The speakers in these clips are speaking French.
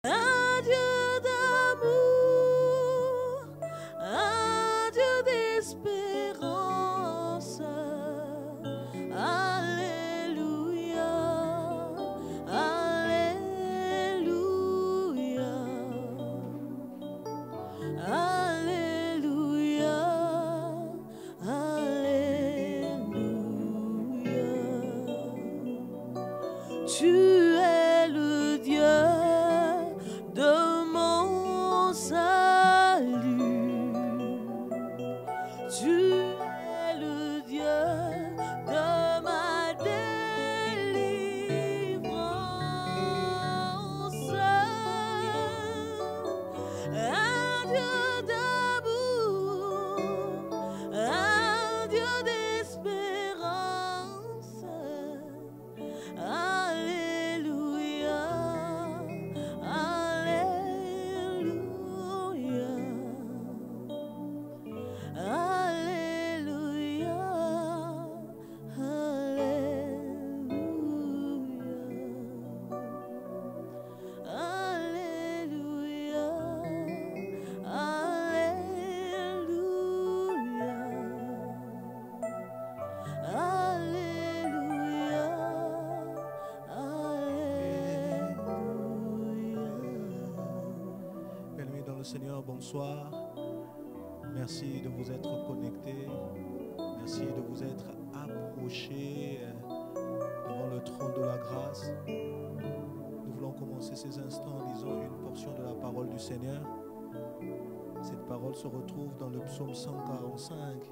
un Dieu d'amour, un Dieu d'espérance. Alléluia, Alléluia, Alléluia, Alléluia. Tu es le Dieu de mon salut. Tu es le Dieu de ma délivrance. Un Dieu d'amour, un Dieu d'espérance. Alléluia, Alléluia, Alléluia, Alléluia, Alléluia, Alléluia. Bien-aimés dans le Seigneur, bonsoir. Merci de vous être connectés. Merci de vous être approchés devant le trône de la grâce. Nous voulons commencer ces instants en lisant une portion de la parole du Seigneur. Cette parole se retrouve dans le psaume 145,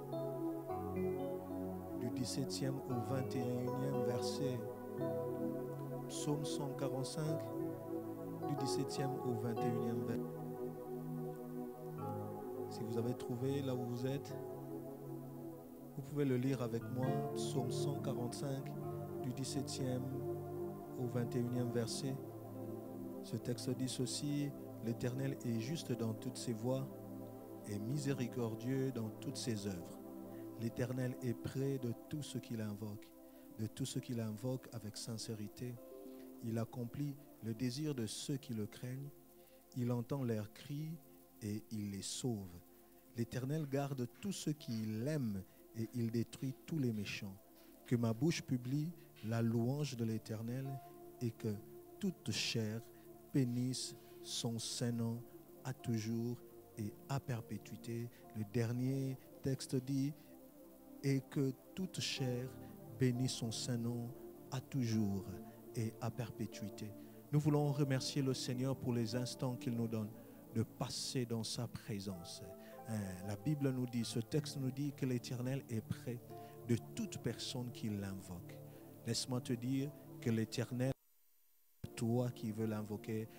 du 17e au 21e verset. Psaume 145, du 17e au 21e verset. Si vous avez trouvé là où vous êtes, vous pouvez le lire avec moi. Psaume 145, du 17e au 21e verset. Ce texte dit ceci: l'Éternel est juste dans toutes ses voies et miséricordieux dans toutes ses œuvres. L'Éternel est près de tout ce qu'il invoque, de tout ce qu'il invoque avec sincérité. Il accomplit le désir de ceux qui le craignent. Il entend leurs cris et il les sauve. L'Éternel garde tous ceux qui l'aiment et il détruit tous les méchants. Que ma bouche publie la louange de l'Éternel et que toute chair bénisse son saint nom à toujours et à perpétuité. Le dernier texte dit: et que toute chair bénisse son saint nom à toujours et à perpétuité. Nous voulons remercier le Seigneur pour les instants qu'il nous donne de passer dans sa présence. La Bible nous dit, ce texte nous dit que l'Éternel est près de toute personne qui l'invoque. Laisse-moi te dire que l'Éternel, toi qui veux l'invoquer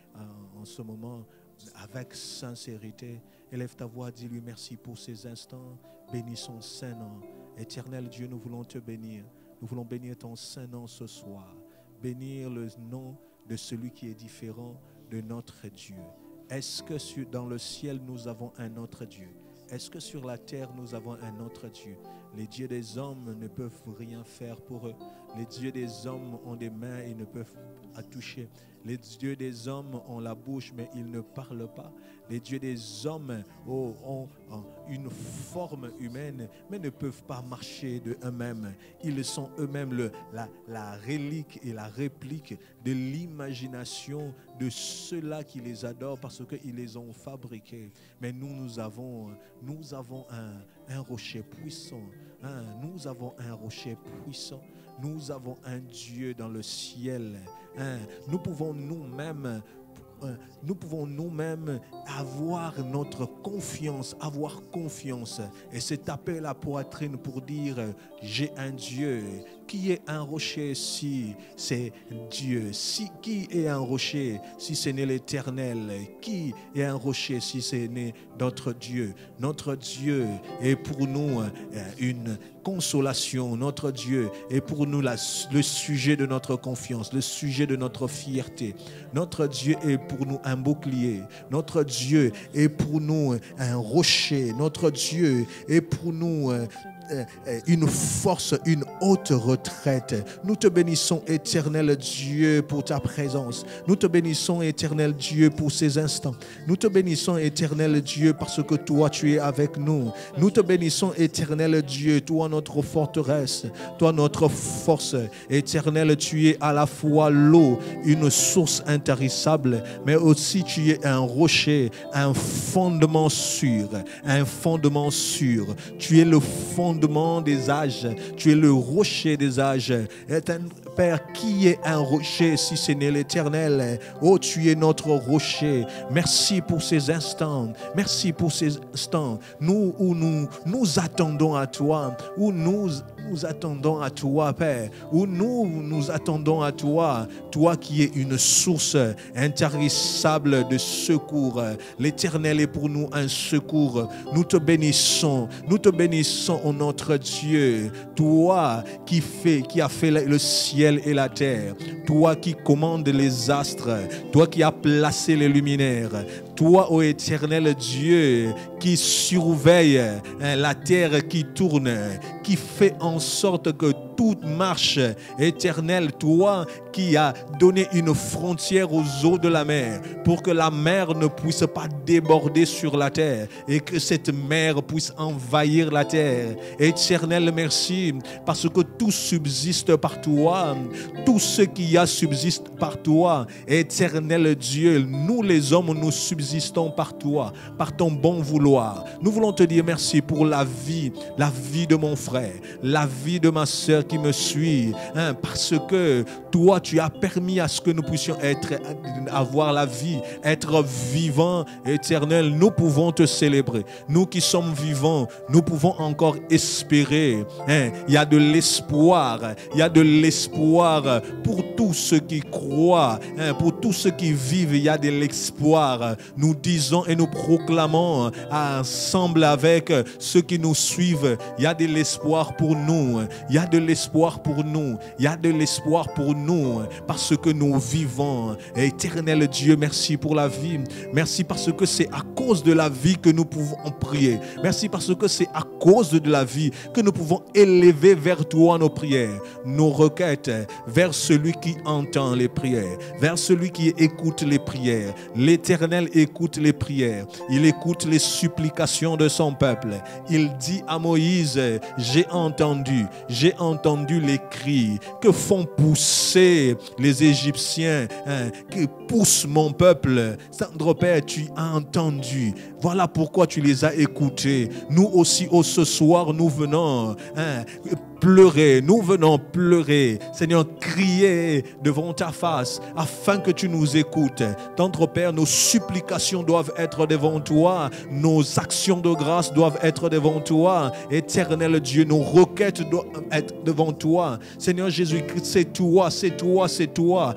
en ce moment avec sincérité, élève ta voix, dis-lui merci pour ces instants, bénis son saint nom. Éternel Dieu, nous voulons te bénir. Nous voulons bénir ton saint nom ce soir. Bénir le nom de celui qui est différent de notre Dieu. Est-ce que dans le ciel nous avons un autre Dieu? Est-ce que sur la terre nous avons un autre Dieu? Les dieux des hommes ne peuvent rien faire pour eux. Les dieux des hommes ont des mains et ne peuvent pas toucher. Les dieux des hommes ont la bouche mais ils ne parlent pas. Les dieux des hommes ont une forme humaine mais ne peuvent pas marcher de eux-mêmes. Ils sont eux-mêmes la relique et la réplique de l'imagination de ceux-là qui les adorent parce qu'ils les ont fabriqués. Mais nous avons un rocher puissant. Nous avons un rocher puissant. Nous avons un Dieu dans le ciel. Nous pouvons nous-mêmes avoir notre confiance, avoir confiance et se taper la poitrine pour dire j'ai un Dieu. Qui est un rocher si c'est Dieu? Qui est un rocher si ce n'est l'Éternel? Qui est un rocher si ce n'est notre Dieu? Notre Dieu est pour nous une consolation. Notre Dieu est pour nous le sujet de notre confiance, le sujet de notre fierté. Notre Dieu est pour nous un bouclier. Notre Dieu est pour nous un rocher. Notre Dieu est pour nous une force, une haute retraite. Nous te bénissons, éternel Dieu, pour ta présence. Nous te bénissons, éternel Dieu, pour ces instants. Nous te bénissons, éternel Dieu, parce que toi, tu es avec nous. Nous te bénissons, éternel Dieu, toi, notre forteresse, toi, notre force. Éternel, tu es à la fois l'eau, une source intarissable, mais aussi tu es un rocher, un fondement sûr, un fondement sûr. Tu es le fondement des âges, tu es le rocher des âges. Père, qui est un rocher si ce n'est l'Éternel? Oh, tu es notre rocher. Merci pour ces instants. Merci pour ces instants. Nous attendons à toi. Où nous attendons à toi, Père. Où nous attendons à toi. Toi qui es une source intarissable de secours. L'Éternel est pour nous un secours. Nous te bénissons. Nous te bénissons, oh notre Dieu. Toi qui as fait le ciel et la terre, toi qui commandes les astres, toi qui as placé les luminaires, toi, ô éternel Dieu, qui surveille la terre qui tourne, qui fait en sorte que tout marche, éternel, toi qui as donné une frontière aux eaux de la mer pour que la mer ne puisse pas déborder sur la terre et que cette mer puisse envahir la terre. Éternel, merci parce que tout subsiste par toi, tout ce qu'il y a subsiste par toi. Éternel Dieu, nous les hommes, nous subsistons par toi, par ton bon vouloir. Nous voulons te dire merci pour la vie de mon frère, la vie de ma soeur qui me suit, parce que toi tu as permis à ce que nous puissions avoir la vie, être vivants. Éternel, nous pouvons te célébrer. Nous qui sommes vivants, nous pouvons encore espérer. Il y a de l'espoir, il y a de l'espoir pour tous ceux qui croient, pour tous ceux qui vivent, il y a de l'espoir. Nous disons et nous proclamons ensemble avec ceux qui nous suivent, il y a de l'espoir pour nous, il y a de l'espoir pour nous, il y a de l'espoir pour nous parce que nous vivons. Éternel Dieu, merci pour la vie. Merci parce que c'est à cause de la vie que nous pouvons prier. Merci parce que c'est à cause de la vie que nous pouvons élever vers toi nos prières, nos requêtes, vers celui qui entend les prières, vers celui qui écoute les prières. L'Éternel écoute les prières. Il écoute les supplications de son peuple. Il dit à Moïse, j'ai entendu les cris que font pousser les Égyptiens, que pousse mon peuple. Tendre Père, tu as entendu. Voilà pourquoi tu les as écoutés. Nous aussi, ce soir, nous venons pleurer. Nous venons pleurer. Seigneur, crier devant ta face afin que tu nous écoutes. Tendre Père, nos supplications doivent être devant toi. Nos actions de grâce doivent être devant toi. Éternel Dieu, nos requêtes doivent être devant toi. Seigneur Jésus-Christ, c'est toi, c'est toi, c'est toi.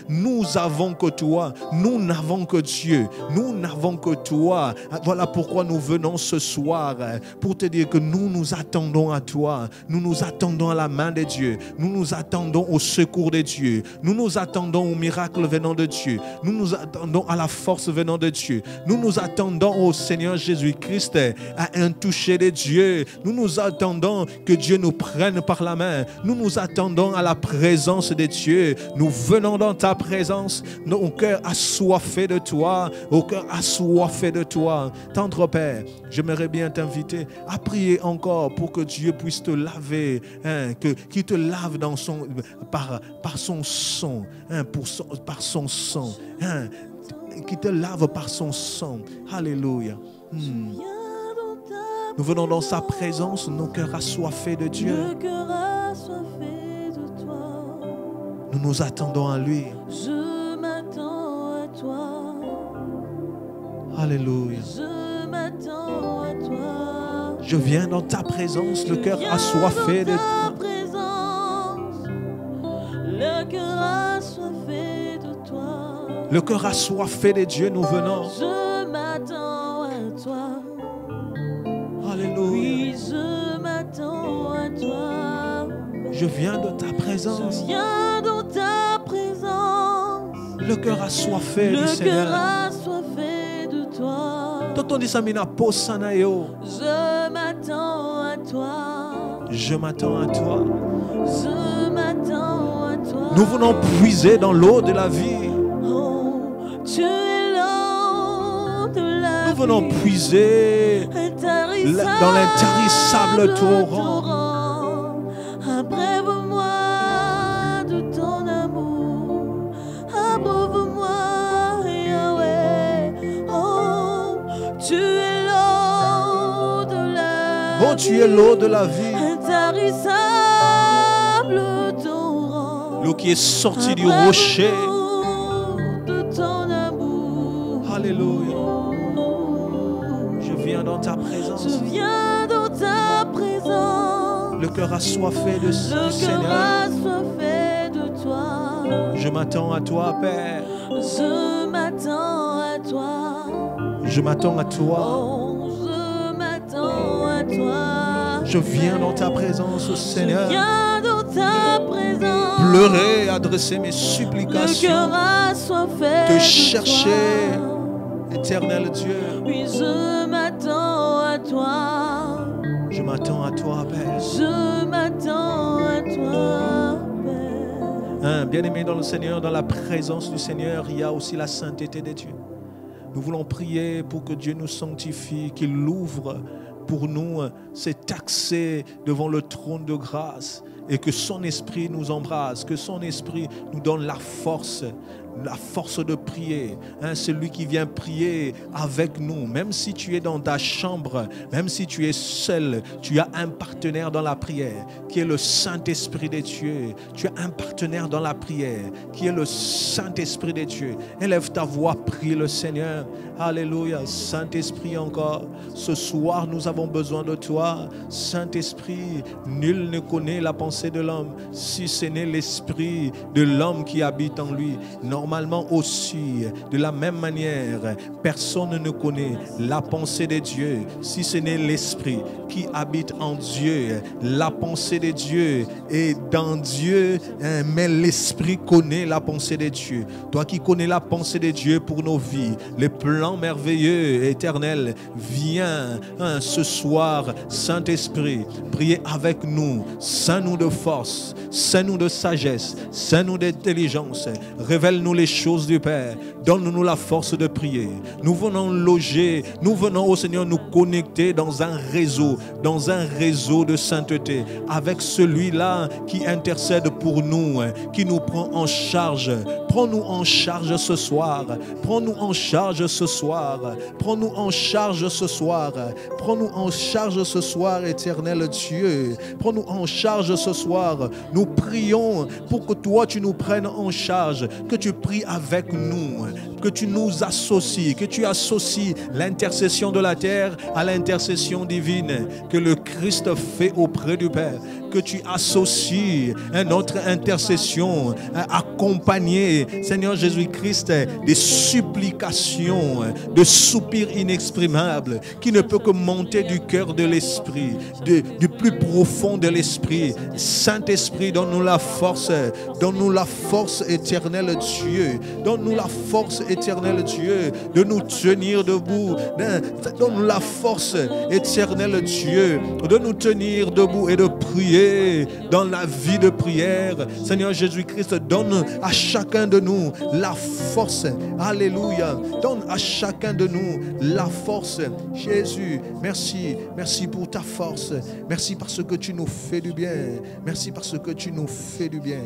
Nous avons que toi. Nous n'avons que Dieu. Nous n'avons que toi. Voilà pourquoi nous venons ce soir pour te dire que nous nous attendons à toi. Nous nous attendons à la main de Dieu. Nous nous attendons au secours de Dieu. Nous nous attendons au miracle venant de Dieu. Nous nous attendons à la force venant de Dieu. Nous nous attendons au Seigneur Jésus-Christ à un toucher de Dieu. Nous nous attendons que Dieu nous prenne par la main. Nous nous attendons à la présence de Dieu. Nous venons dans ta présence. Nos cœurs assoiffés de toi. Au cœur assoiffé de toi. Tendre Père, j'aimerais bien t'inviter à prier encore pour que Dieu puisse te laver, qu'il te lave par son sang, par son sang, qu'il te lave par son sang. Alléluia. Nous venons dans sa présence, nos cœurs assoiffés de Dieu. Nous nous attendons à lui. Je m'attends à toi. Alléluia. Je m'attends à toi. Je viens dans ta présence, le cœur assoiffé de toi. Le cœur assoiffé de toi. Le cœur assoiffé de Dieu, nous venons. Je m'attends à toi. Alléluia. Oui, je m'attends à toi. Je viens de ta présence. Je viens dans ta présence. Le cœur assoiffé du Le Seigneur. cœur assoiffé de toi. Toto di samina posana yo. Je m'attends à toi. Je m'attends à toi. Je m'attends à toi. Nous venons puiser dans l'eau de la vie. Oh, tu es l'eau de la vie. Nous venons puiser dans l'intarissable torrent. Abreuve-moi de ton amour. Abreuve-moi, Yahweh. Oh, tu es l'eau de la vie. Oh, tu es l'eau de la vie. Intarissable torrent. L'eau qui est sortie du rocher. De ton amour. Alléluia. Je viens dans ta présence. Je viens dans ta présence. Le cœur assoiffé de ce Le Seigneur. cœur assoiffé de toi. Je m'attends à toi, Père. Je m'attends à toi. Je m'attends à toi. Oh, je m'attends à toi. Je viens dans ta présence, Seigneur. Je viens dans ta présence. Pleurer, adresser mes Le supplications. cœur assoiffé Te de chercher, toi. éternel Dieu. Oui, je m'attends à toi. Je m'attends à toi, Père. Je m'attends à toi, Père. Bien-aimé dans le Seigneur, dans la présence du Seigneur, il y a aussi la sainteté de Dieu. Nous voulons prier pour que Dieu nous sanctifie, qu'il ouvre pour nous cet accès devant le trône de grâce et que son esprit nous embrasse, que son esprit nous donne la force de prier. Celui qui vient prier avec nous, même si tu es dans ta chambre, même si tu es seul, tu as un partenaire dans la prière qui est le Saint-Esprit de Dieu. Tu as un partenaire dans la prière qui est le Saint-Esprit de Dieu. Élève ta voix, prie le Seigneur. Alléluia. Saint-Esprit encore, ce soir nous avons besoin de toi. Saint-Esprit, nul ne connaît la pensée de l'homme si ce n'est l'esprit de l'homme qui habite en lui. Normalement aussi, de la même manière, personne ne connaît la pensée de Dieu si ce n'est l'esprit qui habite en Dieu. La pensée de Dieu est dans Dieu, mais l'esprit connaît la pensée de Dieu. Toi qui connais la pensée de Dieu pour nos vies, les plans merveilleux, éternels, viens ce soir, Saint-Esprit, priez avec nous, sains-nous de force, sains-nous de sagesse, sains-nous d'intelligence, révèle-nous les choses du Père, donne-nous la force de prier. Nous venons loger, nous venons au Seigneur nous connecter dans un réseau de sainteté, avec celui-là qui intercède pour nous, qui nous prend en charge. Prends-nous en charge ce soir, prends-nous en charge ce soir, prends-nous en charge ce soir, prends-nous en charge ce soir, éternel Dieu, prends-nous en charge ce soir. Nous prions pour que toi tu nous prennes en charge, que tu pries avec nous, que tu nous associes, que tu associes l'intercession de la terre à l'intercession divine que le Christ fait auprès du Père, que tu associes notre intercession accompagnée, Seigneur Jésus-Christ, des supplications, de soupirs inexprimables qui ne peut que monter du cœur de l'esprit, du plus profond de l'esprit. Saint-Esprit, donne-nous la force, éternel Dieu, donne-nous la force, éternel Dieu, de nous tenir debout, donne-nous la force, éternel Dieu, de nous tenir debout et de prier dans la vie de prière. Seigneur Jésus-Christ, donne à chacun de nous la force. Alléluia. Donne à chacun de nous la force. Jésus, merci. Merci pour ta force. Merci parce que tu nous fais du bien. Merci parce que tu nous fais du bien.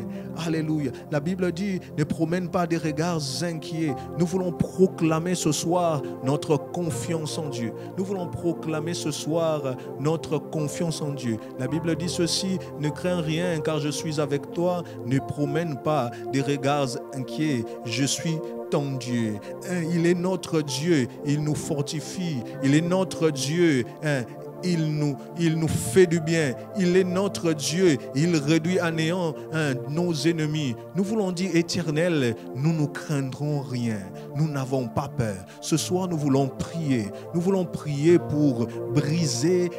Alléluia. La Bible dit, ne promène pas des regards inquiets. Nous voulons proclamer ce soir notre confiance en Dieu. Nous voulons proclamer ce soir notre confiance en Dieu. La Bible dit ceci, ne crains rien car je suis avec toi. Ne promène pas des regards inquiets. Je suis ton Dieu. Il est notre Dieu. Il nous fortifie. Il est notre Dieu. Il nous fait du bien. Il est notre Dieu. Il réduit à néant nos ennemis. Nous voulons dire, Éternel, nous ne craindrons rien. Nous n'avons pas peur. Ce soir, nous voulons prier. Nous voulons prier pour briser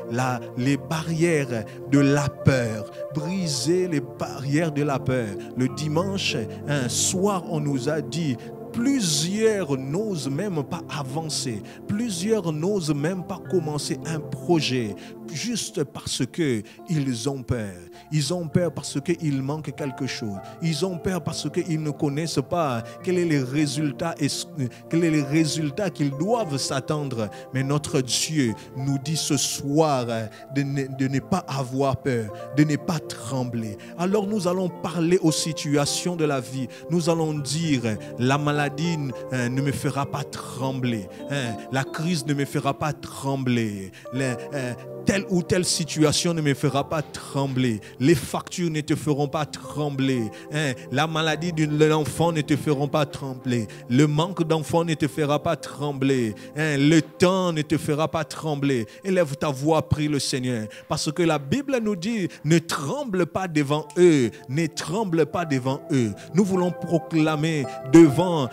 les barrières de la peur. Briser les barrières de la peur. Le dimanche, un soir, on nous a dit, plusieurs n'osent même pas avancer. Plusieurs n'osent même pas commencer un projet. juste parce qu'ils ont peur. Ils ont peur parce qu'il manque quelque chose. Ils ont peur parce qu'ils ne connaissent pas quels sont les résultats qu'ils doivent s'attendre. Mais notre Dieu nous dit ce soir de ne pas avoir peur, de ne pas trembler. Alors nous allons parler aux situations de la vie. Nous allons dire, la maladie ne me fera pas trembler. La crise ne me fera pas trembler. Telle ou telle situation ne me fera pas trembler. Les factures ne te feront pas trembler. La maladie de l'enfant ne te feront pas trembler. Le manque d'enfant ne te fera pas trembler. Le temps ne te fera pas trembler. Élève ta voix, prie le Seigneur. Parce que la Bible nous dit, ne tremble pas devant eux. Ne tremble pas devant eux. Nous voulons proclamer devant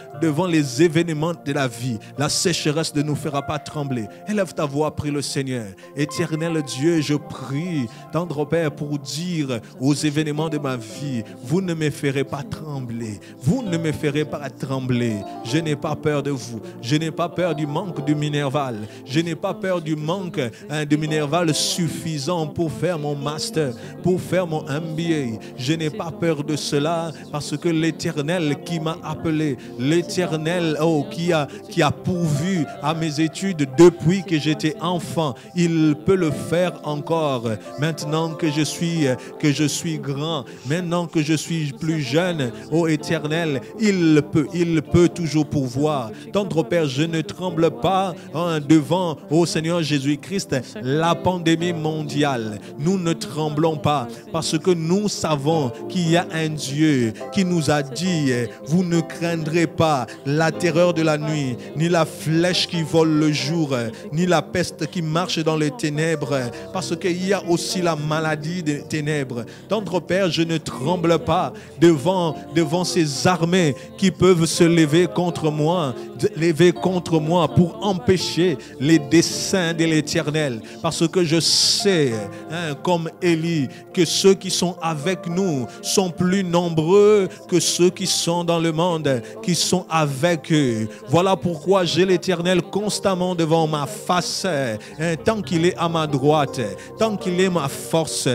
les événements de la vie. La sécheresse ne nous fera pas trembler. Élève ta voix, prie le Seigneur. Éternel Dieu, je prie, tendre Père, pour dire aux événements de ma vie, vous ne me ferez pas trembler. Vous ne me ferez pas trembler. Je n'ai pas peur de vous. Je n'ai pas peur du manque de minerval. Je n'ai pas peur du manque de minerval suffisant pour faire mon master, pour faire mon MBA. Je n'ai pas peur de cela parce que l'Éternel qui m'a appelé, l'Éternel qui a pourvu à mes études depuis que j'étais enfant, il peut le faire encore. Maintenant que je suis grand, maintenant que je suis plus jeune, ô Éternel, il peut toujours pourvoir. Tendre Père, je ne tremble pas devant, ô Seigneur Jésus-Christ, la pandémie mondiale. Nous ne tremblons pas parce que nous savons qu'il y a un Dieu qui nous a dit, vous ne craindrez pas la terreur de la nuit, ni la flèche qui vole le jour, ni la peste qui marche dans les ténèbres, parce qu'il y a aussi la maladie des ténèbres. Tendre Père, je ne tremble pas devant ces armées qui peuvent se lever contre moi pour empêcher les desseins de l'Éternel, parce que je sais, comme Élie, que ceux qui sont avec nous sont plus nombreux que ceux qui sont dans le monde, qui sont avec eux. Voilà pourquoi j'ai l'Éternel constamment devant ma face, tant qu'il est à ma droite, tant qu'il est ma force,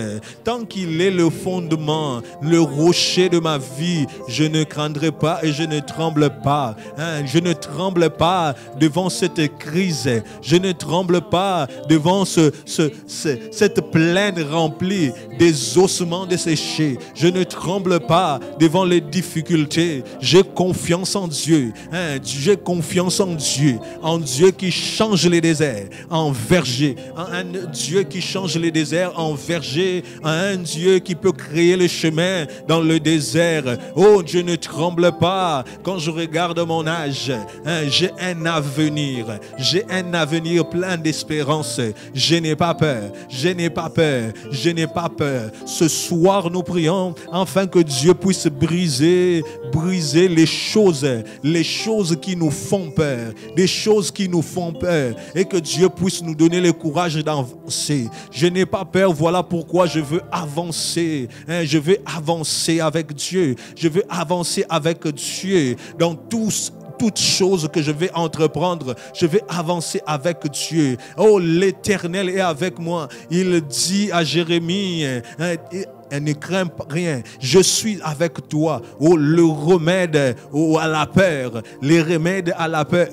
tant qu'il est le fondement, le rocher de ma vie, je ne craindrai pas et je ne tremble pas. Je ne tremble pas devant cette crise. Je ne tremble pas devant cette plaine remplie des ossements desséchés. Je ne tremble pas devant les difficultés. J'ai confiance en Dieu. J'ai confiance en Dieu qui change les déserts en verger, un Dieu qui change les déserts en verger, un Dieu qui peut créer le chemin dans le désert. Oh, je ne tremble pas quand je regarde mon âge. J'ai un avenir plein d'espérance. Je n'ai pas peur, je n'ai pas peur, je n'ai pas peur. Ce soir, nous prions afin que Dieu puisse briser les choses qui nous font peur, des choses qui nous font peur, et que Dieu puisse nous donner le courage d'avancer. Je n'ai pas peur, voilà pourquoi je veux avancer. Je veux avancer avec Dieu. Je veux avancer avec Dieu dans toutes choses que je vais entreprendre. Je vais avancer avec Dieu. Oh, l'Éternel est avec moi. Il dit à Jérémie, ne crains rien, je suis avec toi. Oh, le remède à la peur, les remèdes à la peur,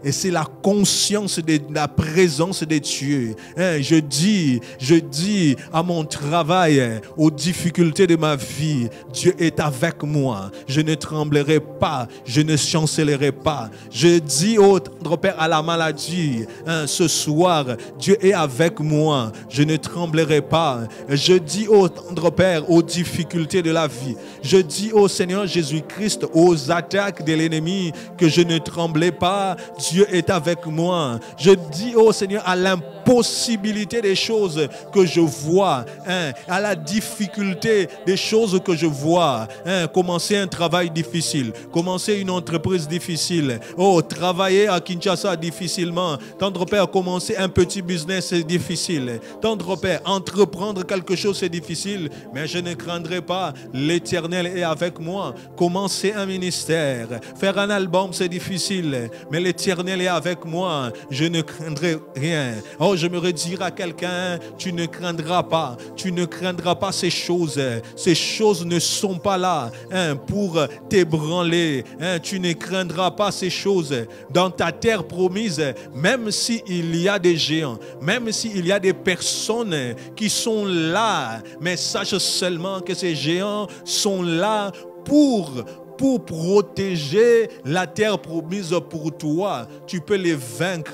et c'est la conscience de la présence de Dieu. Je dis à mon travail, aux difficultés de ma vie, Dieu est avec moi. Je ne tremblerai pas, je ne chancellerai pas. Je dis au Père à la maladie, ce soir, Dieu est avec moi. Je ne tremblerai pas. Je dis au Père, aux difficultés de la vie. Je dis au Seigneur Jésus-Christ, aux attaques de l'ennemi, que je ne tremblais pas. Dieu est avec moi. Je dis au Seigneur, à l'impossibilité des choses que je vois, à la difficulté des choses que je vois, commencer un travail difficile, commencer une entreprise difficile, travailler à Kinshasa difficilement, tendre Père, commencer un petit business c'est difficile, tendre Père, entreprendre quelque chose c'est difficile, mais je ne craindrai pas, l'Éternel est avec moi. Commencer un ministère, faire un album c'est difficile, mais l'Éternel est avec moi, je ne craindrai rien. Oh, j'aimerais dire à quelqu'un, tu ne craindras pas ces choses. Ces choses ne sont pas là pour t'ébranler. Tu ne craindras pas ces choses. Dans ta terre promise, même s'il y a des géants, même s'il y a des personnes qui sont là, mais sache seulement que ces géants sont là pour protéger la terre promise pour toi. Tu peux les vaincre.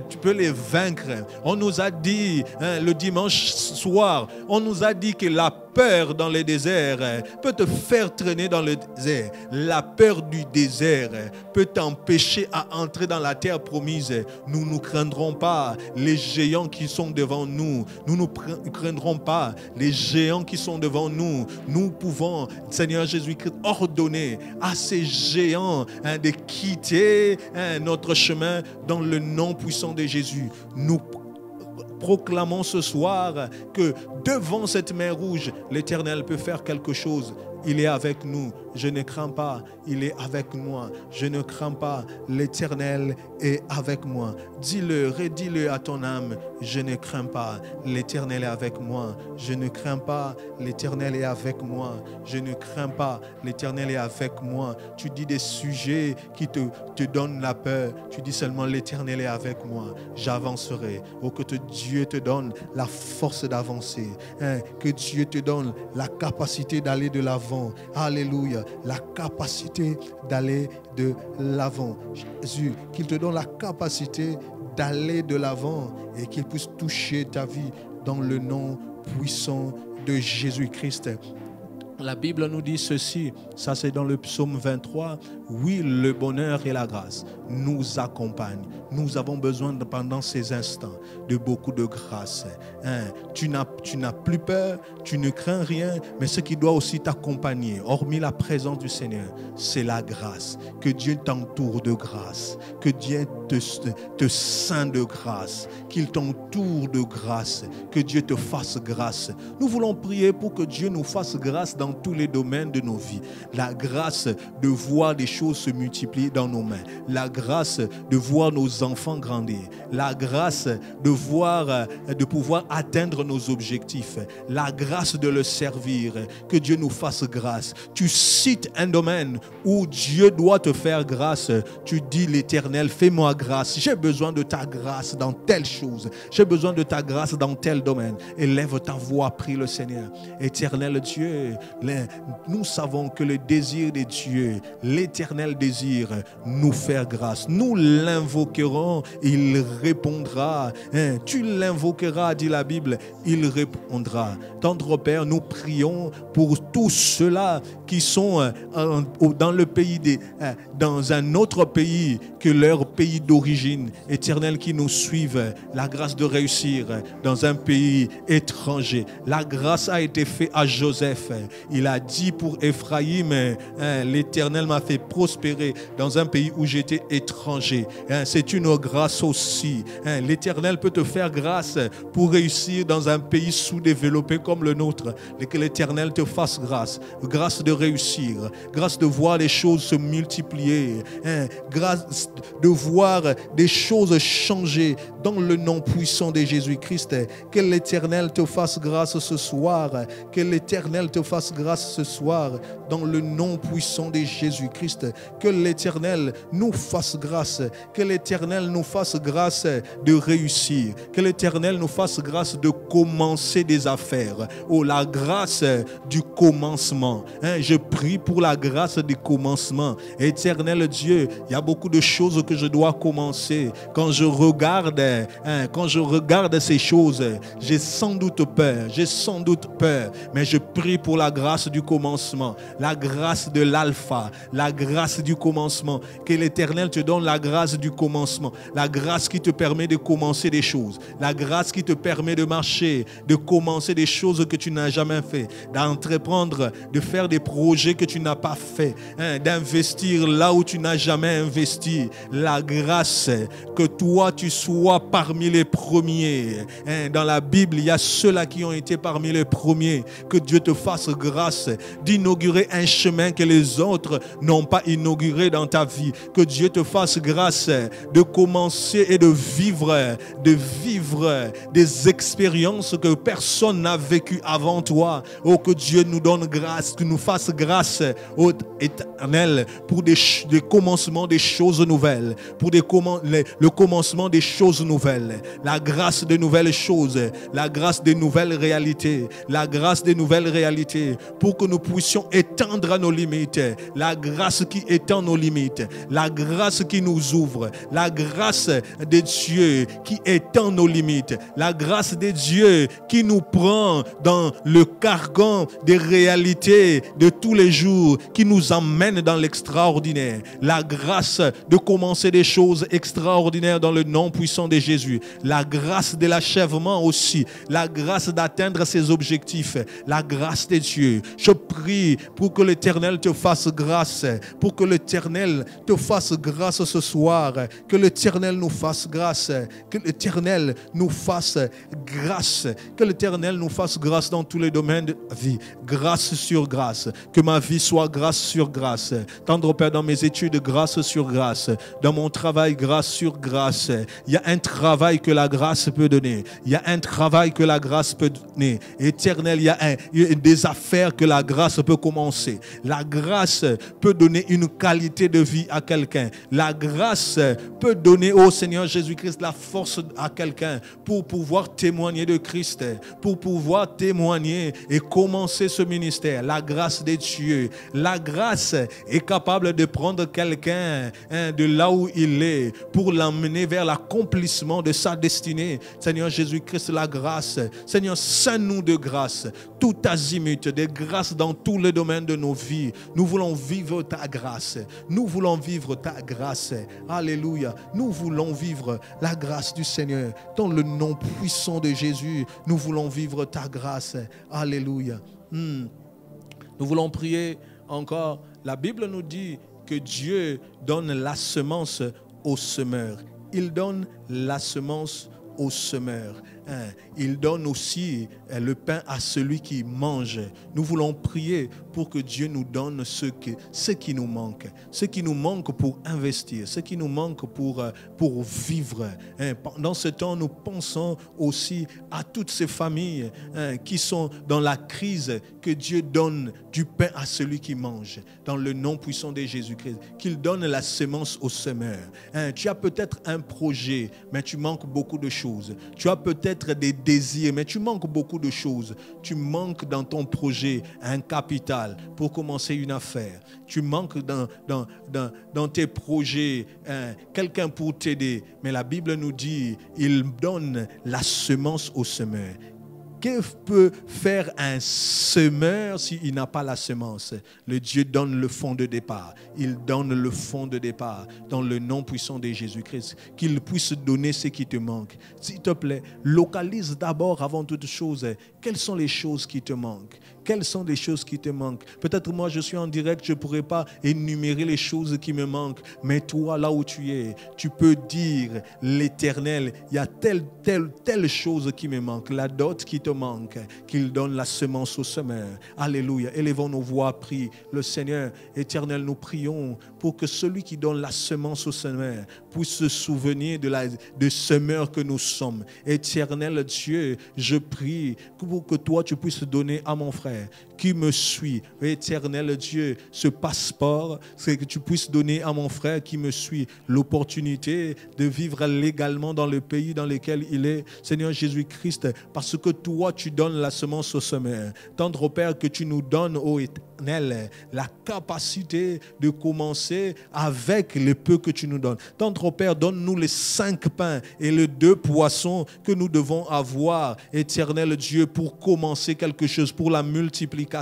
Tu peux les vaincre. On nous a dit le dimanche soir, on nous a dit que la peur dans le désert peut te faire traîner dans le désert. La peur du désert peut t'empêcher à entrer dans la terre promise. Nous ne craindrons pas les géants qui sont devant nous. Nous ne craindrons pas les géants qui sont devant nous. Nous pouvons, Seigneur Jésus-Christ, ordonner à ces géants de quitter notre chemin dans le nom puissant de Jésus. Nous proclamons ce soir que devant cette mer rouge, l'Éternel peut faire quelque chose. Il est avec nous. Je ne crains pas. Il est avec moi. Je ne crains pas. L'Éternel est avec moi. Dis-le, redis-le à ton âme. Je ne crains pas. L'Éternel est avec moi. Je ne crains pas. L'Éternel est avec moi. Je ne crains pas. L'Éternel est avec moi. Tu dis des sujets qui te donnent la peur. Tu dis seulement l'Éternel est avec moi. J'avancerai. Oh, que Dieu te donne la force d'avancer. Que Dieu te donne la capacité d'aller de l'avant. Alléluia. La capacité d'aller de l'avant. Jésus, qu'il te donne la capacité d'aller de l'avant et qu'il puisse toucher ta vie dans le nom puissant de Jésus-Christ. La Bible nous dit ceci, ça c'est dans le psaume 23, oui, le bonheur et la grâce nous accompagnent. Nous avons besoin pendant ces instants de beaucoup de grâce. Tu n'as plus peur, tu ne crains rien, mais ce qui doit aussi t'accompagner, hormis la présence du Seigneur, c'est la grâce. Que Dieu t'entoure de grâce, que Dieu te ceint de grâce, qu'il t'entoure de grâce, que Dieu te fasse grâce. Nous voulons prier pour que Dieu nous fasse grâce dans tous les domaines de nos vies. La grâce de voir des choses se multiplier dans nos mains. La grâce de voir nos enfants grandir. La grâce de pouvoir atteindre nos objectifs. La grâce de le servir. Que Dieu nous fasse grâce. Tu cites un domaine où Dieu doit te faire grâce. Tu dis l'Éternel, fais-moi grâce. J'ai besoin de ta grâce dans telle chose. J'ai besoin de ta grâce dans tel domaine. Élève ta voix, prie le Seigneur. Éternel Dieu, nous savons que le désir de Dieu, l'Éternel désire nous faire grâce. Nous l'invoquerons, il répondra. Tu l'invoqueras, dit la Bible, il répondra. Tendre Père, nous prions pour tous ceux-là qui sont dans le pays dans un autre pays que leur pays d'origine. Éternel, qui nous suivent, la grâce de réussir dans un pays étranger. La grâce a été faite à Joseph. Il a dit pour Ephraïm, l'Éternel m'a fait prospérer dans un pays où j'étais étranger. C'est une grâce aussi. L'Éternel peut te faire grâce pour réussir dans un pays sous-développé comme le nôtre. Et que l'Éternel te fasse grâce. Grâce de réussir. Grâce de voir les choses se multiplier. Grâce de voir des choses changer dans le nom puissant de Jésus-Christ. Que l'Éternel te fasse grâce ce soir. Que l'Éternel te fasse grâce ce soir dans le nom puissant de Jésus-Christ. Que l'Éternel nous fasse grâce. Que l'Éternel nous fasse grâce de réussir. Que l'Éternel nous fasse grâce de commencer des affaires. Oh, la grâce du commencement. Je prie pour la grâce du commencement. Éternel Dieu, il y a beaucoup de choses que je dois commencer. Quand je regarde ces choses, j'ai sans doute peur. Mais je prie pour la grâce du commencement, la grâce de l'alpha, la grâce du commencement. Que l'Éternel te donne la grâce du commencement, la grâce qui te permet de commencer des choses, la grâce qui te permet de marcher, de commencer des choses que tu n'as jamais fait, d'entreprendre, de faire des projets que tu n'as pas fait, d'investir là où tu n'as jamais investi. La grâce que toi tu sois parmi les premiers. Dans la Bible, il y a ceux-là qui ont été parmi les premiers. Que Dieu te fasse grâce d'inaugurer un chemin que les autres n'ont pas va inaugurer dans ta vie. Que Dieu te fasse grâce de commencer et de vivre des expériences que personne n'a vécues avant toi. Oh, que Dieu nous donne grâce, que nous fasse grâce, ô Éternel, pour des commencements des choses nouvelles, pour le commencement des choses nouvelles, la grâce de nouvelles choses, la grâce de nouvelles réalités, la grâce des nouvelles réalités, pour que nous puissions étendre nos limites, la grâce qui étend nos limites, la grâce qui nous ouvre, la grâce de Dieu qui étend nos limites, la grâce de Dieu qui nous prend dans le carcan des réalités de tous les jours, qui nous emmène dans l'extraordinaire, la grâce de commencer des choses extraordinaires dans le nom puissant de Jésus, la grâce de l'achèvement aussi, la grâce d'atteindre ses objectifs, la grâce de Dieu. Je prie pour que l'Éternel te fasse grâce, pour que l'Éternel te fasse grâce ce soir, que l'Éternel nous fasse grâce, que l'Éternel nous fasse grâce, que l'Éternel nous fasse grâce dans tous les domaines de la vie, grâce sur grâce, que ma vie soit grâce sur grâce, tendre Père dans mes études, grâce sur grâce, dans mon travail, grâce sur grâce. Il y a un travail que la grâce peut donner, il y a un travail que la grâce peut donner, Éternel, il y a des affaires que la grâce peut commencer, la grâce peut donner une qualité de vie à quelqu'un, la grâce peut donner au Seigneur Jésus-Christ la force à quelqu'un pour pouvoir témoigner de Christ, pour pouvoir témoigner et commencer ce ministère. La grâce de Dieu, la grâce est capable de prendre quelqu'un de là où il est pour l'emmener vers l'accomplissement de sa destinée. Seigneur Jésus-Christ, la grâce, Seigneur, sains-nous de grâce, tout azimut, des grâces dans tous les domaines de nos vies. Nous voulons vivre ta grâce, nous voulons vivre ta grâce. Alléluia, nous voulons vivre la grâce du Seigneur. Dans le nom puissant de Jésus, nous voulons vivre ta grâce. Alléluia. Nous voulons prier encore. La Bible nous dit que Dieu donne la semence au semeur. Il donne la semence au semeur. Il donne aussi le pain à celui qui mange. Nous voulons prier pour que Dieu nous donne ce qui nous manque. Ce qui nous manque pour investir. Ce qui nous manque pour vivre. Pendant ce temps, nous pensons aussi à toutes ces familles qui sont dans la crise. Que Dieu donne du pain à celui qui mange. Dans le nom puissant de Jésus-Christ. Qu'il donne la semence au semeur. Tu as peut-être un projet, mais tu manques beaucoup de choses. Tu as peut-être des désirs, mais tu manques beaucoup de choses. Tu manques dans ton projet un capital pour commencer une affaire. Tu manques dans tes projets quelqu'un pour t'aider. Mais la Bible nous dit, il donne la semence au semeur. Que peut faire un semeur s'il n'a pas la semence? Le Dieu donne le fond de départ. Il donne le fond de départ dans le nom puissant de Jésus-Christ. Qu'il puisse donner ce qui te manque. S'il te plaît, localise d'abord avant toute chose. Quelles sont les choses qui te manquent? Quelles sont les choses qui te manquent? Peut-être moi je suis en direct, je ne pourrais pas énumérer les choses qui me manquent. Mais toi, là où tu es, tu peux dire, l'Éternel, il y a telle chose qui me manque. La dot qui te manque, qu'il donne la semence au semeur. Alléluia. Élevons nos voix, prie le Seigneur. Éternel, nous prions pour que celui qui donne la semence au semeur puisse se souvenir de semeur que nous sommes. Éternel Dieu, je prie pour que toi tu puisses donner à mon frère qui me suit, Éternel Dieu, ce passeport, c'est que tu puisses donner à mon frère qui me suit l'opportunité de vivre légalement dans le pays dans lequel il est, Seigneur Jésus-Christ, parce que toi tu donnes la semence au semeur. Tendre Père, que tu nous donnes, ô Éternel, la capacité de commencer avec le peu que tu nous donnes. Tendre Père, donne-nous les 5 pains et les 2 poissons que nous devons avoir, Éternel Dieu, pour commencer quelque chose, pour la multiplication.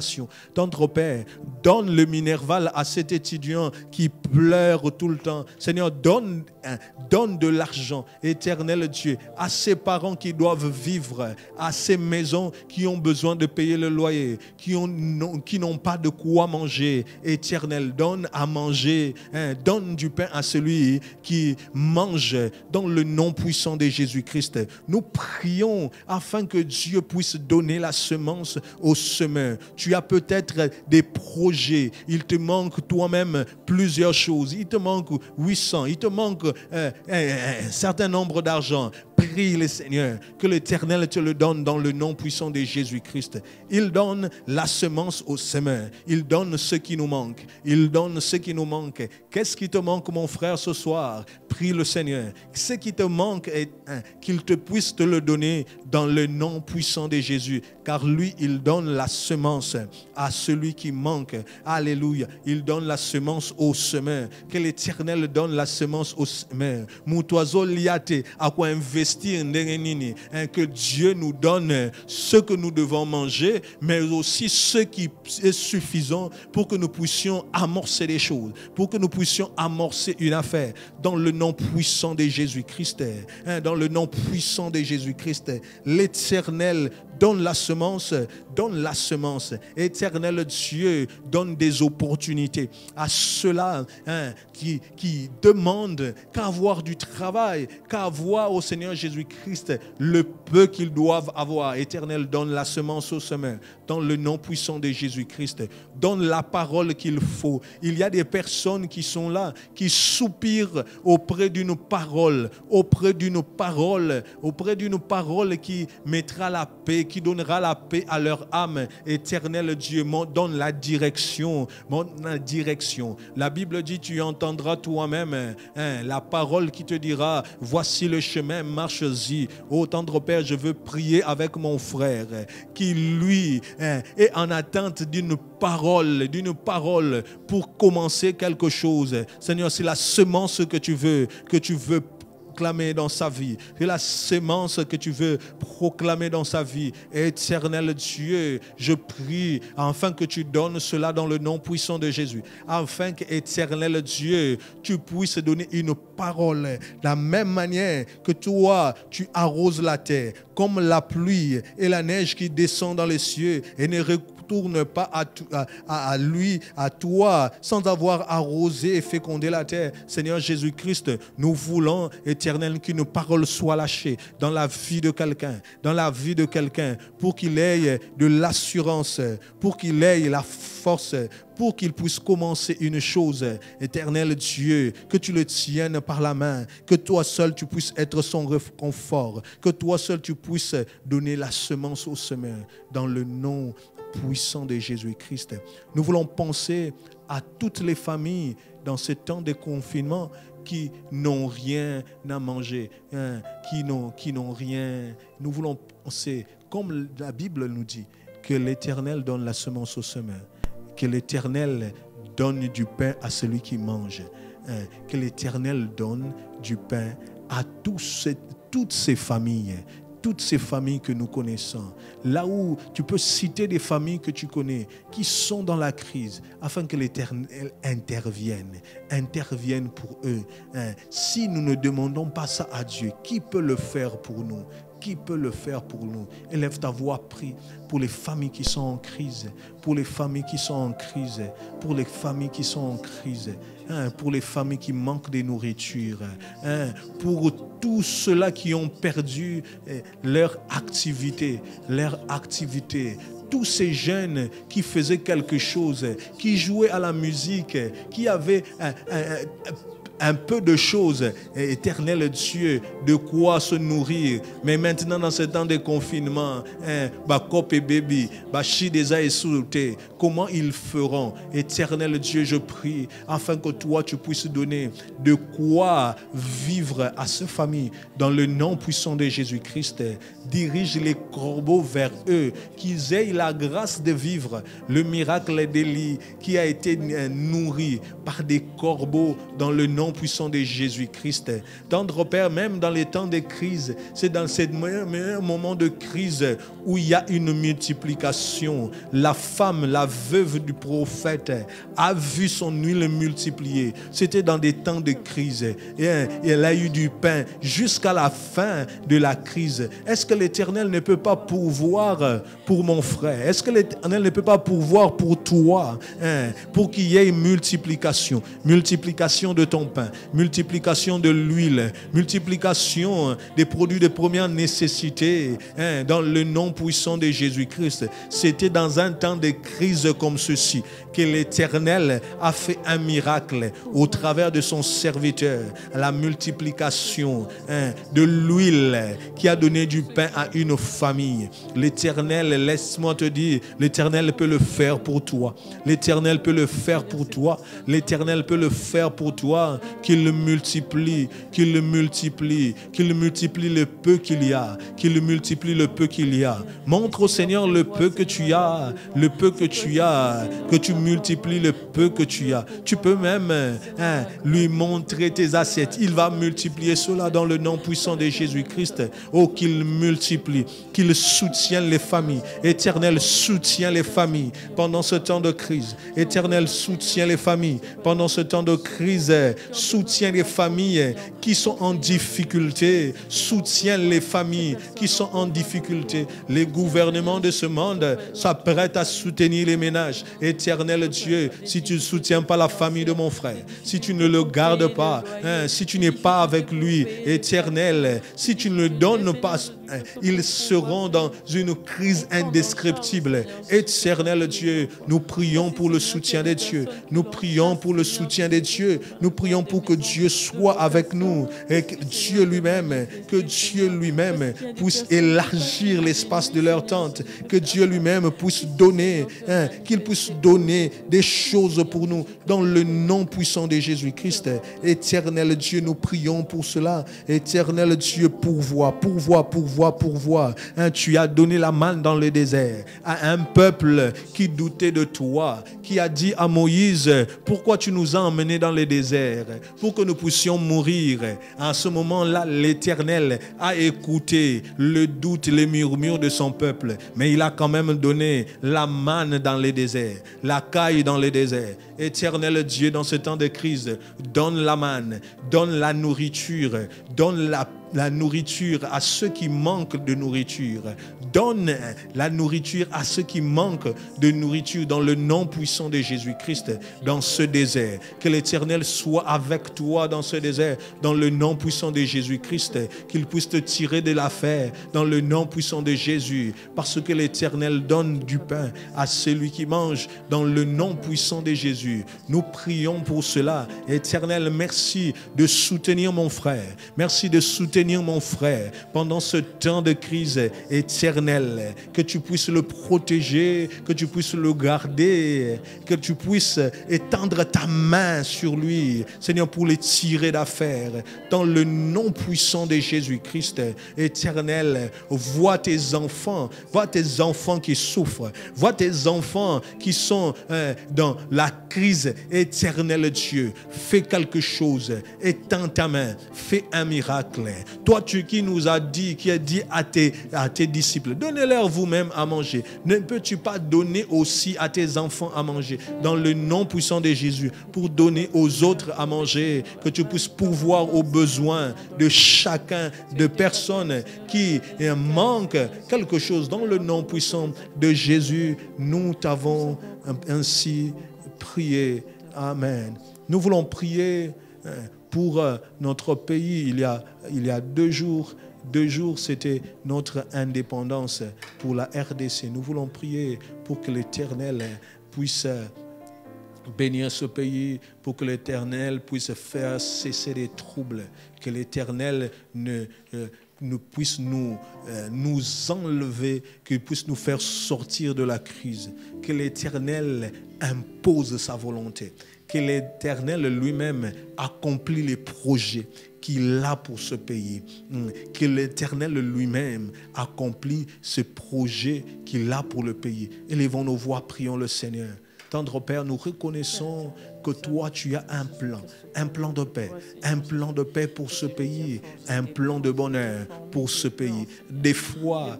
Tendre Père, donne le minerval à cet étudiant qui pleure tout le temps. Seigneur, donne de l'argent, Éternel Dieu, à ces parents qui doivent vivre, à ces maisons qui ont besoin de payer le loyer, qui n'ont pas de quoi manger. Éternel, donne à manger, donne du pain à celui qui mange dans le nom puissant de Jésus-Christ. Nous prions afin que Dieu puisse donner la semence au semeur. Tu as peut-être des projets, il te manque toi-même plusieurs choses, il te manque 800, il te manque un certain nombre d'argent. Prie le Seigneur, que l'Éternel te le donne dans le nom puissant de Jésus-Christ. Il donne la semence au semeur. Il donne ce qui nous manque. Il donne ce qui nous manque. Qu'est-ce qui te manque, mon frère, ce soir? Prie le Seigneur. Ce qui te manque, qu'il te puisse te le donner dans le nom puissant de Jésus. Car lui, il donne la semence à celui qui manque. Alléluia. Il donne la semence au semeur. Que l'Éternel donne la semence au semeur. Moutoiseau liate, à quoi investir, que Dieu nous donne ce que nous devons manger, mais aussi ce qui est suffisant pour que nous puissions amorcer des choses, pour que nous puissions amorcer une affaire dans le nom puissant de Jésus-Christ. Dans le nom puissant de Jésus-Christ, l'Éternel donne la semence, donne la semence. Éternel Dieu, donne des opportunités à ceux-là qui demandent qu'à avoir du travail, qu'à avoir au Seigneur Jésus-Christ le peu qu'ils doivent avoir. Éternel, donne la semence au semeur dans le nom puissant de Jésus-Christ. Donne la parole qu'il faut. Il y a des personnes qui sont là, qui soupirent auprès d'une parole, qui mettra la paix, qui donnera la paix à leur âme. Éternel Dieu, donne la direction, La Bible dit, tu entendras toi-même la parole qui te dira, voici le chemin, marche-y. Ô tendre Père, je veux prier avec mon frère qui lui est en attente d'une parole pour commencer quelque chose. Seigneur, c'est la semence que tu veux proclamer dans sa vie. C'est la semence que tu veux proclamer dans sa vie. Éternel Dieu, je prie afin que tu donnes cela dans le nom puissant de Jésus. Afin que, éternel Dieu, tu puisses donner une parole. De la même manière que toi, tu arroses la terre, comme la pluie et la neige qui descend dans les cieux et ne retourne pas à toi, sans avoir arrosé et fécondé la terre. Seigneur Jésus-Christ, nous voulons, éternel, qu'une parole soit lâchée dans la vie de quelqu'un, pour qu'il ait de l'assurance, pour qu'il ait la force, pour qu'il puisse commencer une chose. Éternel Dieu, que tu le tiennes par la main, que toi seul tu puisses être son réconfort, que toi seul tu puisses donner la semence au semeur, dans le nom puissant de Jésus-Christ. Nous voulons penser à toutes les familles dans ce temps de confinement qui n'ont rien à manger, qui n'ont rien. Nous voulons penser, comme la Bible nous dit, que l'Éternel donne la semence au semeur, que l'Éternel donne du pain à celui qui mange, que l'Éternel donne du pain à toutes ces familles que nous connaissons. Là où tu peux citer des familles que tu connais, qui sont dans la crise, afin que l'Éternel intervienne pour eux. Si nous ne demandons pas ça à Dieu, qui peut le faire pour nous? Qui peut le faire pour nous? Élève ta voix, prie pour les familles qui sont en crise, pour les familles qui sont en crise, pour les familles qui sont en crise, pour les familles qui manquent de nourriture, pour tous ceux-là qui ont perdu leur activité, tous ces jeunes qui faisaient quelque chose, qui jouaient à la musique, qui avaient un peu de choses, éternel Dieu, de quoi se nourrir. Mais maintenant, dans ce temps de confinement, comment ils feront? Éternel Dieu, je prie, afin que toi, tu puisses donner de quoi vivre à ces familles. Dans le nom puissant de Jésus-Christ, dirige les corbeaux vers eux, qu'ils aient la grâce de vivre le miracle d'Élie qui a été nourri par des corbeaux dans le nom nom puissant de Jésus-Christ. Tendre Père, même dans les temps de crise, c'est dans ces meilleurs moments de crise où il y a une multiplication. La femme, la veuve du prophète, a vu son huile multipliée. C'était dans des temps de crise. Et elle a eu du pain jusqu'à la fin de la crise. Est-ce que l'Éternel ne peut pas pourvoir pour mon frère? Est-ce que l'Éternel ne peut pas pourvoir pour toi, pour qu'il y ait une multiplication? Multiplication de ton pain, multiplication de l'huile, multiplication des produits de première nécessité, dans le nom puissant de Jésus-Christ. C'était dans un temps de crise comme ceci que l'Éternel a fait un miracle au travers de son serviteur, la multiplication de l'huile qui a donné du pain à une famille. L'Éternel, laisse-moi te dire, l'Éternel peut le faire pour toi. L'Éternel peut le faire pour toi. L'Éternel peut le faire pour toi, qu'il le multiplie, qu'il le multiplie, qu'il le multiplie le peu qu'il y a, qu'il le multiplie le peu qu'il y a. Montre au Seigneur le peu que tu as, le peu que tu as, que tu multiplies le peu que tu as. Tu peux même lui montrer tes assiettes. Il va multiplier cela dans le nom puissant de Jésus-Christ. Oh, qu'il multiplie, qu'il soutienne les familles. Éternel, soutiens les familles pendant ce temps de crise. Éternel, soutiens les familles pendant ce temps de crise. Soutiens les familles qui sont en difficulté. Soutiens les familles qui sont en difficulté. Les gouvernements de ce monde s'apprêtent à soutenir les ménages. Éternel Dieu, si tu ne soutiens pas la famille de mon frère, si tu ne le gardes pas, si tu n'es pas avec lui, Éternel, si tu ne le donnes pas, ils seront dans une crise indescriptible. Éternel Dieu, nous prions pour le soutien des dieux. Nous prions pour le soutien des dieux. Nous prions pour que Dieu soit avec nous et que Dieu lui-même puisse élargir l'espace de leur tente, que Dieu lui-même puisse donner, qu'il puisse donner des choses pour nous dans le nom puissant de Jésus-Christ. Éternel Dieu, nous prions pour cela. Éternel Dieu, pourvois. Tu as donné la manne dans le désert à un peuple qui doutait de toi, qui a dit à Moïse, pourquoi tu nous as emmenés dans le désert? Pour que nous puissions mourir. À ce moment-là, l'Éternel a écouté le doute, les murmures de son peuple, mais il a quand même donné la manne dans le désert, la caille dans le désert. Éternel Dieu, dans ce temps de crise, donne la manne, donne la nourriture, donne la nourriture à ceux qui manquent de nourriture. Donne la nourriture à ceux qui manquent de nourriture dans le nom puissant de Jésus-Christ dans ce désert. Que l'Éternel soit avec toi dans ce désert, dans le nom puissant de Jésus-Christ. Qu'il puisse te tirer de l'affaire dans le nom puissant de Jésus. Parce que l'Éternel donne du pain à celui qui mange dans le nom puissant de Jésus. Nous prions pour cela. Éternel, merci de soutenir mon frère. Merci de soutenir mon frère pendant ce temps de crise. Éternel, que tu puisses le protéger, que tu puisses le garder, que tu puisses étendre ta main sur lui, Seigneur, pour les tirer d'affaire dans le nom puissant de Jésus-Christ. Éternel, vois tes enfants qui souffrent, vois tes enfants qui sont dans la crise. Éternel Dieu, fais quelque chose, étends ta main, fais un miracle. Toi, qui nous as dit, qui a dit à tes disciples, donnez-leur vous-même à manger. Ne peux-tu pas donner aussi à tes enfants à manger dans le nom puissant de Jésus, pour donner aux autres à manger, que tu puisses pourvoir aux besoins de chacun, de personnes qui manquent quelque chose. Dans le nom puissant de Jésus, nous t'avons ainsi prié. Amen. Nous voulons prier pour notre pays. Il y a 2 jours, c'était notre indépendance pour la RDC. Nous voulons prier pour que l'Éternel puisse bénir ce pays, pour que l'Éternel puisse faire cesser les troubles, que l'Éternel puisse nous enlever, qu'il puisse nous faire sortir de la crise, que l'Éternel impose sa volonté, que l'Éternel lui-même accomplit les projets qu'il a pour ce pays, que l'Éternel lui-même accomplit ce projet qu'il a pour le pays. Élevons nos voix, prions le Seigneur. Tendre Père, nous reconnaissons que toi, tu as un plan de paix pour ce pays, un plan de bonheur pour ce pays. Des fois,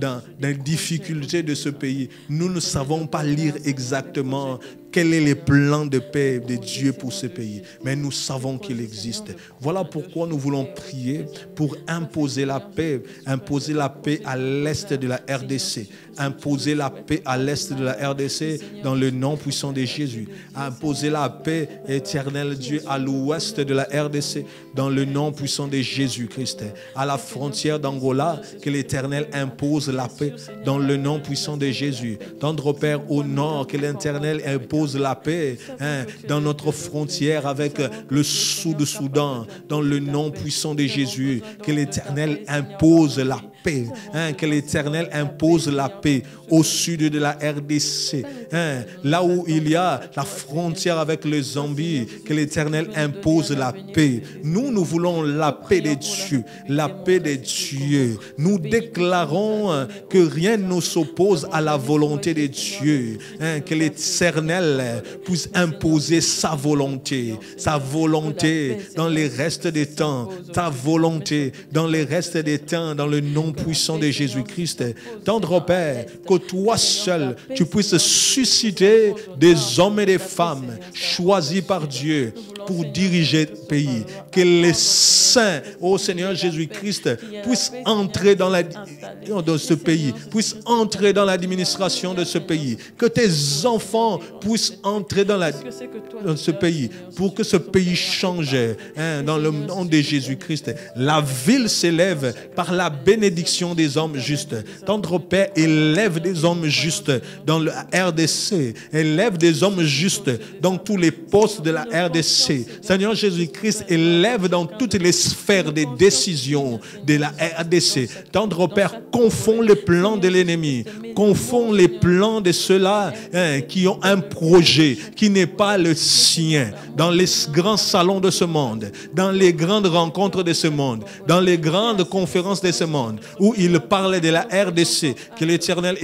dans les difficultés de ce pays, nous ne savons pas lire exactement quel est le plan de paix de Dieu pour ce pays. Mais nous savons qu'il existe. Voilà pourquoi nous voulons prier pour imposer la paix à l'est de la RDC. Imposer la paix à l'est de la RDC dans le nom puissant de Jésus. Imposer la paix éternelle, Dieu, à l'ouest de la RDC dans le nom puissant de Jésus-Christ. À la frontière d'Angola, que l'Éternel impose la paix dans le nom puissant de Jésus. Tendre Père au nord, que l'Éternel impose la paix dans notre frontière avec le Soudan, dans le nom puissant de Jésus. Que l'Éternel impose la paix. Que l'Éternel impose la paix au sud de la RDC. Là où il y a la frontière avec le Zambie, que l'Éternel impose la paix. Nous voulons la paix de Dieu. La paix de Dieu. Nous déclarons que rien ne s'oppose à la volonté de Dieu. Que l'Éternel puisse imposer sa volonté dans les restes des temps. Ta volonté dans les restes des temps, dans le nom puissant de Jésus-Christ. Tendre Père, que toi seul, tu puisses susciter des hommes et des femmes choisis par Dieu pour diriger le pays. Que les saints, ô Seigneur Jésus-Christ, puissent entrer dans ce pays, puissent entrer dans l'administration de ce pays. Que tes enfants puissent entrer dans ce pays pour que ce pays change dans le nom de Jésus-Christ. La ville s'élève par la bénédiction des hommes justes. Tendre Père, élève des hommes justes dans le RDC. Élève des hommes justes dans tous les postes de la RDC. Seigneur Jésus-Christ, élève dans toutes les sphères des décisions de la RDC. Tendre Père, confond les plans de l'ennemi. Confond les plans de ceux-là qui ont un projet qui n'est pas le sien. Dans les grands salons de ce monde, dans les grandes rencontres de ce monde, dans les grandes conférences de ce monde, où il parlait de la RDC, que l'Éternel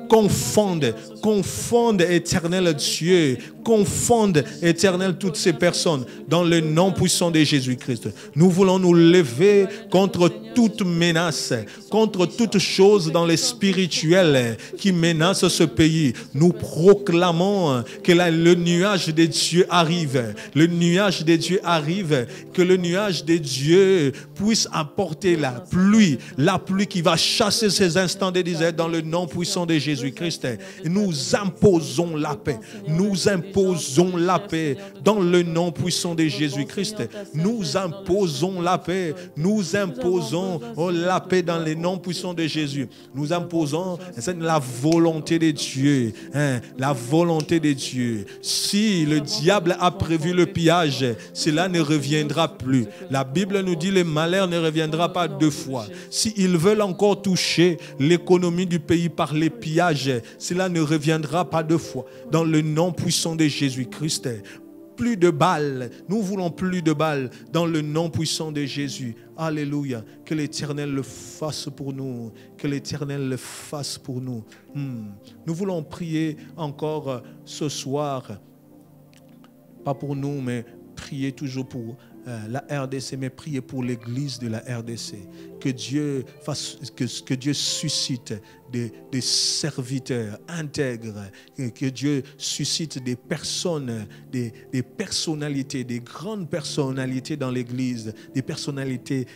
confonde Éternel Dieu, confonde Éternel toutes ces personnes dans le nom puissant de Jésus-Christ. Nous voulons nous lever contre toute menace, contre toute chose dans les spirituels qui menace ce pays. Nous proclamons que le nuage de Dieu arrive. Le nuage de Dieu arrive, que le nuage de Dieu puisse apporter la pluie qui va chasser ces instants de disette dans le nom puissant de Jésus-Christ. Nous imposons la paix. Nous imposons la paix dans le nom puissant de Jésus-Christ. Nous imposons la paix. Nous imposons la paix dans le nom puissant de Jésus. Nous imposons la volonté de Dieu. La volonté de Dieu. Si le diable a prévu le pillage, cela ne reviendra plus. La Bible nous dit le malheur ne reviendra pas deux fois. S'ils veulent encore toucher l'économie du pays par les pillages, cela ne reviendra pas deux fois. Dans le nom puissant de Jésus-Christ. Plus de balles. Nous voulons plus de balles dans le nom puissant de Jésus. Alléluia. Que l'Éternel le fasse pour nous. Que l'Éternel le fasse pour nous. Nous voulons prier encore ce soir. Pas pour nous, mais prier toujours pour la RDC, mais prier pour l'église de la RDC. Que Dieu suscite des serviteurs intègres, que Dieu suscite des personnes, des personnalités, des grandes personnalités dans l'église, des personnalités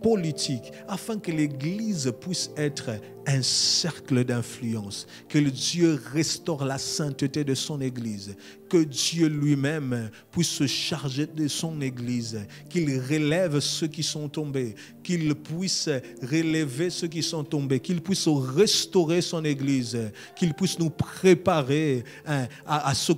politiques, afin que l'église puisse être un cercle d'influence, que Dieu restaure la sainteté de son église, que Dieu lui-même puisse se charger de son église, qu'il relève ceux qui sont tombés, qu'il puisse relever ceux qui sont tombés, qu'il puisse restaurer son église, qu'il puisse nous préparer à ce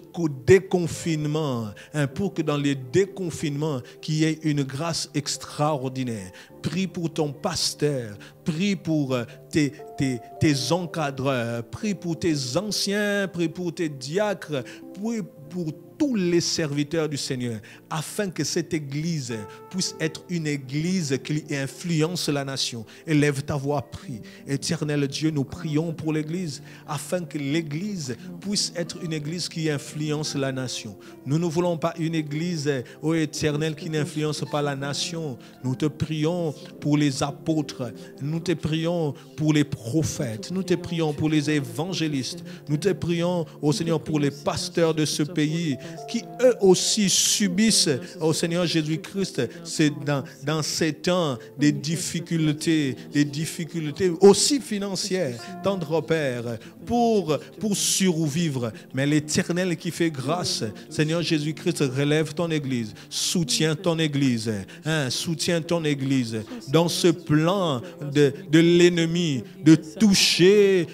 déconfinement, pour que dans les déconfinements, qu'il y ait une grâce extraordinaire. Prie pour ton pasteur, prie pour tes encadreurs, prie pour tes anciens, prie pour tes diacres, prie pour tous les serviteurs du Seigneur, afin que cette église puisse être une église qui influence la nation. Élève ta voix, prie. Éternel Dieu, nous prions pour l'église, afin que l'église puisse être une église qui influence la nation. Nous ne voulons pas une église, ô Éternel, qui n'influence pas la nation. Nous te prions pour les apôtres, nous te prions pour les prophètes, nous te prions pour les évangélistes, nous te prions, ô Seigneur, pour les pasteurs de ce pays, qui eux aussi subissent, au Seigneur Jésus-Christ, c'est dans ces temps des difficultés aussi financières, tendre Père, pour survivre. Mais l'Éternel qui fait grâce, Seigneur Jésus-Christ, relève ton Église, soutiens ton Église, soutiens ton Église dans ce plan de l'ennemi, de toucher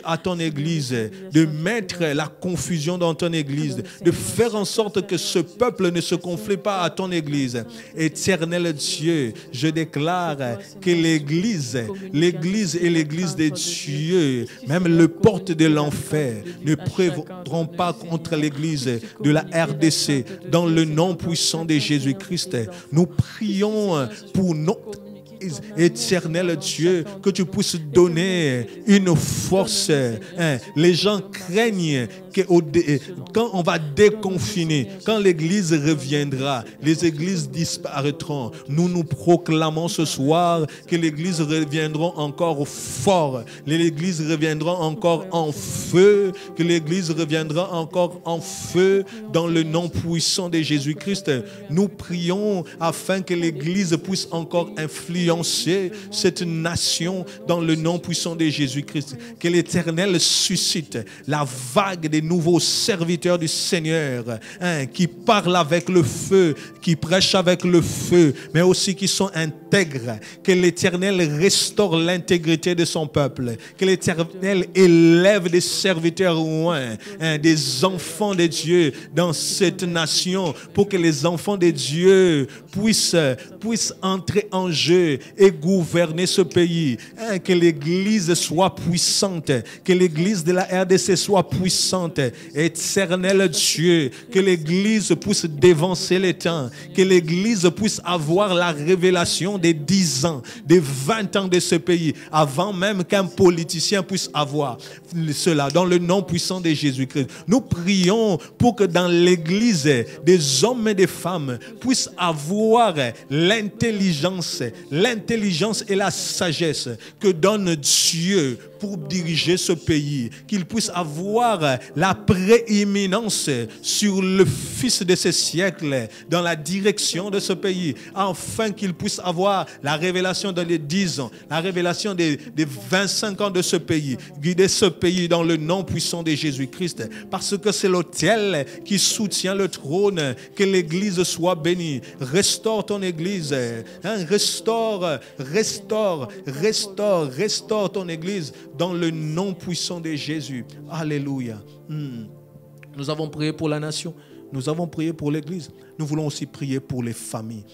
à ton Église, de mettre la confusion dans ton Église, de faire en sorte que ce peuple ne se confie pas à ton Église. Éternel Dieu, je déclare que l'Église et l'Église des dieux, même le porte de l'enfer, ne prévaudront pas contre l'Église de la RDC. Dans le nom puissant de Jésus-Christ, nous prions pour notre Éternel Dieu, que tu puisses donner une force. Les gens craignent que quand on va déconfiner, quand l'Église reviendra, les églises disparaîtront. Nous proclamons ce soir que l'Église reviendra encore fort, l'Église reviendra encore en feu, que l'Église reviendra encore en feu dans le nom puissant de Jésus-Christ. Nous prions afin que l'Église puisse encore influencer cette nation dans le nom puissant de Jésus-Christ. Que l'Éternel suscite la vague des nouveaux serviteurs du Seigneur, qui parlent avec le feu, qui prêchent avec le feu, mais aussi qui sont intègres. Que l'Éternel restaure l'intégrité de son peuple. Que l'Éternel élève des serviteurs loin, des enfants de Dieu dans cette nation, pour que les enfants de Dieu puissent entrer en jeu et gouverner ce pays. Que l'Église soit puissante, que l'Église de la RDC soit puissante. Éternel Dieu, que l'Église puisse dévancer les temps, que l'Église puisse avoir la révélation des 10 ans, des 20 ans de ce pays, avant même qu'un politicien puisse avoir cela, dans le nom puissant de Jésus-Christ. Nous prions pour que dans l'Église, des hommes et des femmes puissent avoir l'intelligence et la sagesse que donne Dieu pour diriger ce pays, qu'ils puissent avoir la prééminence sur le fils de ce siècle dans la direction de ce pays, afin qu'ils puissent avoir la révélation dans les 10 ans, la révélation des 25 ans de ce pays, guider ce pays dans le nom puissant de Jésus-Christ, parce que c'est l'autel qui soutient le trône. Que l'Église soit bénie. Restaure ton Église, restaure ton Église dans le nom puissant de Jésus. Alléluia. Nous avons prié pour la nation, nous avons prié pour l'Église, nous voulons aussi prier pour les familles.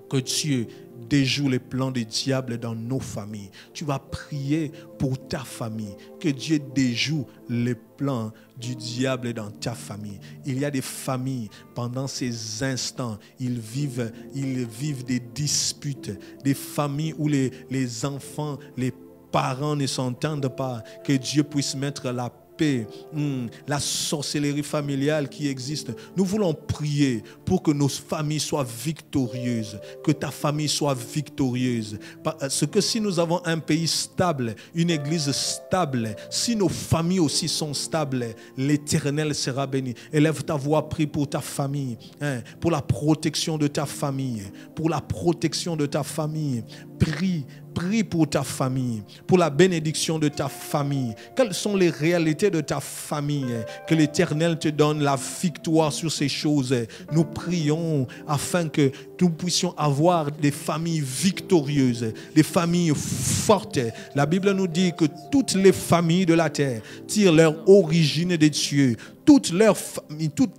Que Dieu déjoue les plans du diable dans nos familles. Tu vas prier pour ta famille. Que Dieu déjoue les plans du diable dans ta famille. Il y a des familles, pendant ces instants, ils vivent des disputes. Des familles où les enfants, les parents ne s'entendent pas. Que Dieu puisse mettre la paix, la sorcellerie familiale qui existe. Nous voulons prier pour que nos familles soient victorieuses, que ta famille soit victorieuse. Parce que si nous avons un pays stable, une église stable, si nos familles aussi sont stables, l'Éternel sera béni. Élève ta voix, prie pour ta famille, pour la protection de ta famille, pour la protection de ta famille. Prie pour ta famille, pour la bénédiction de ta famille. Quelles sont les réalités de ta famille? Que l'Éternel te donne la victoire sur ces choses. Nous prions afin que nous puissions avoir des familles victorieuses, des familles fortes. La Bible nous dit que toutes les familles de la terre tirent leur origine de Dieu. toutes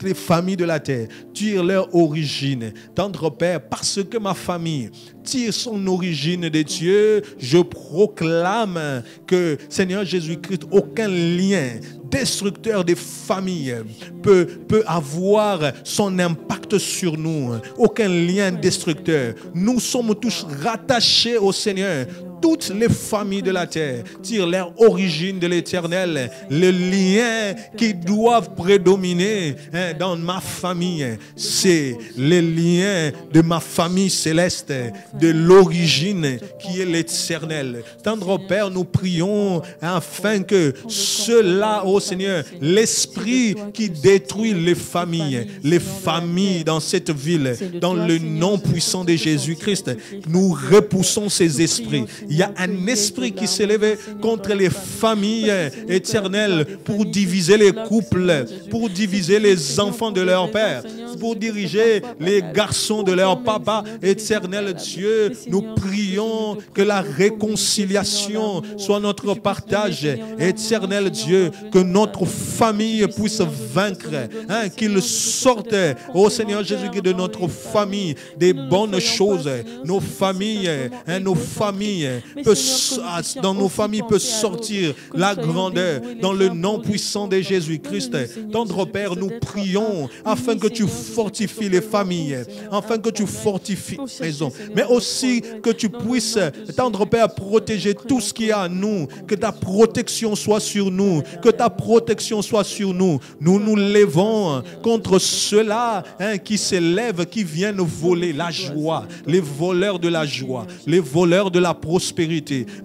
les familles de la terre tirent leur origine. Tendre Père, parce que ma famille tire son origine de Dieu, je proclame que, Seigneur Jésus-Christ, aucun lien destructeur des familles peut avoir son impact sur nous. Aucun lien destructeur. Nous sommes tous rattachés au Seigneur. Toutes les familles de la terre tirent leur origine de l'Éternel. Les liens qui doivent prédominer dans ma famille, c'est les liens de ma famille céleste, de l'origine qui est l'Éternel. Tendre Père, nous prions afin que cela, ô Seigneur, l'esprit qui détruit les familles dans cette ville, dans le nom puissant de Jésus-Christ, nous repoussons ces esprits. Il y a un esprit qui s'est levé contre les familles éternelles pour diviser les couples, pour diviser les enfants de leur père, pour diriger les garçons de leur papa. Éternel Dieu, nous prions que la réconciliation soit notre partage. Éternel Dieu, que notre famille puisse vaincre, qu'il sorte, ô Seigneur Jésus, de notre famille des bonnes choses. Nos familles, dans nos familles peut sortir la grandeur dans le nom puissant de Jésus-Christ. Tendre Père, nous prions afin que tu fortifies les familles, afin que tu fortifies les maisons, mais aussi que tu puisses, Tendre Père, protéger tout ce qui est à nous, que ta protection soit sur nous, que ta protection soit sur nous. Nous nous levons contre ceux-là qui s'élèvent, qui viennent voler la joie, les voleurs de la joie, les voleurs de la prospérité,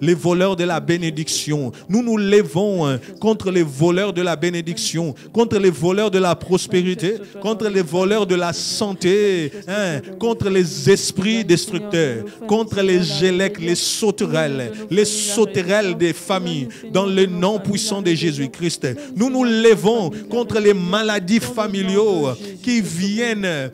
les voleurs de la bénédiction. Nous nous levons contre les voleurs de la bénédiction, contre les voleurs de la prospérité, contre les voleurs de la santé, contre les esprits destructeurs, contre les gélèques, les sauterelles des familles, dans le nom puissant de Jésus-Christ. Nous nous levons contre les maladies familiaux qui viennent,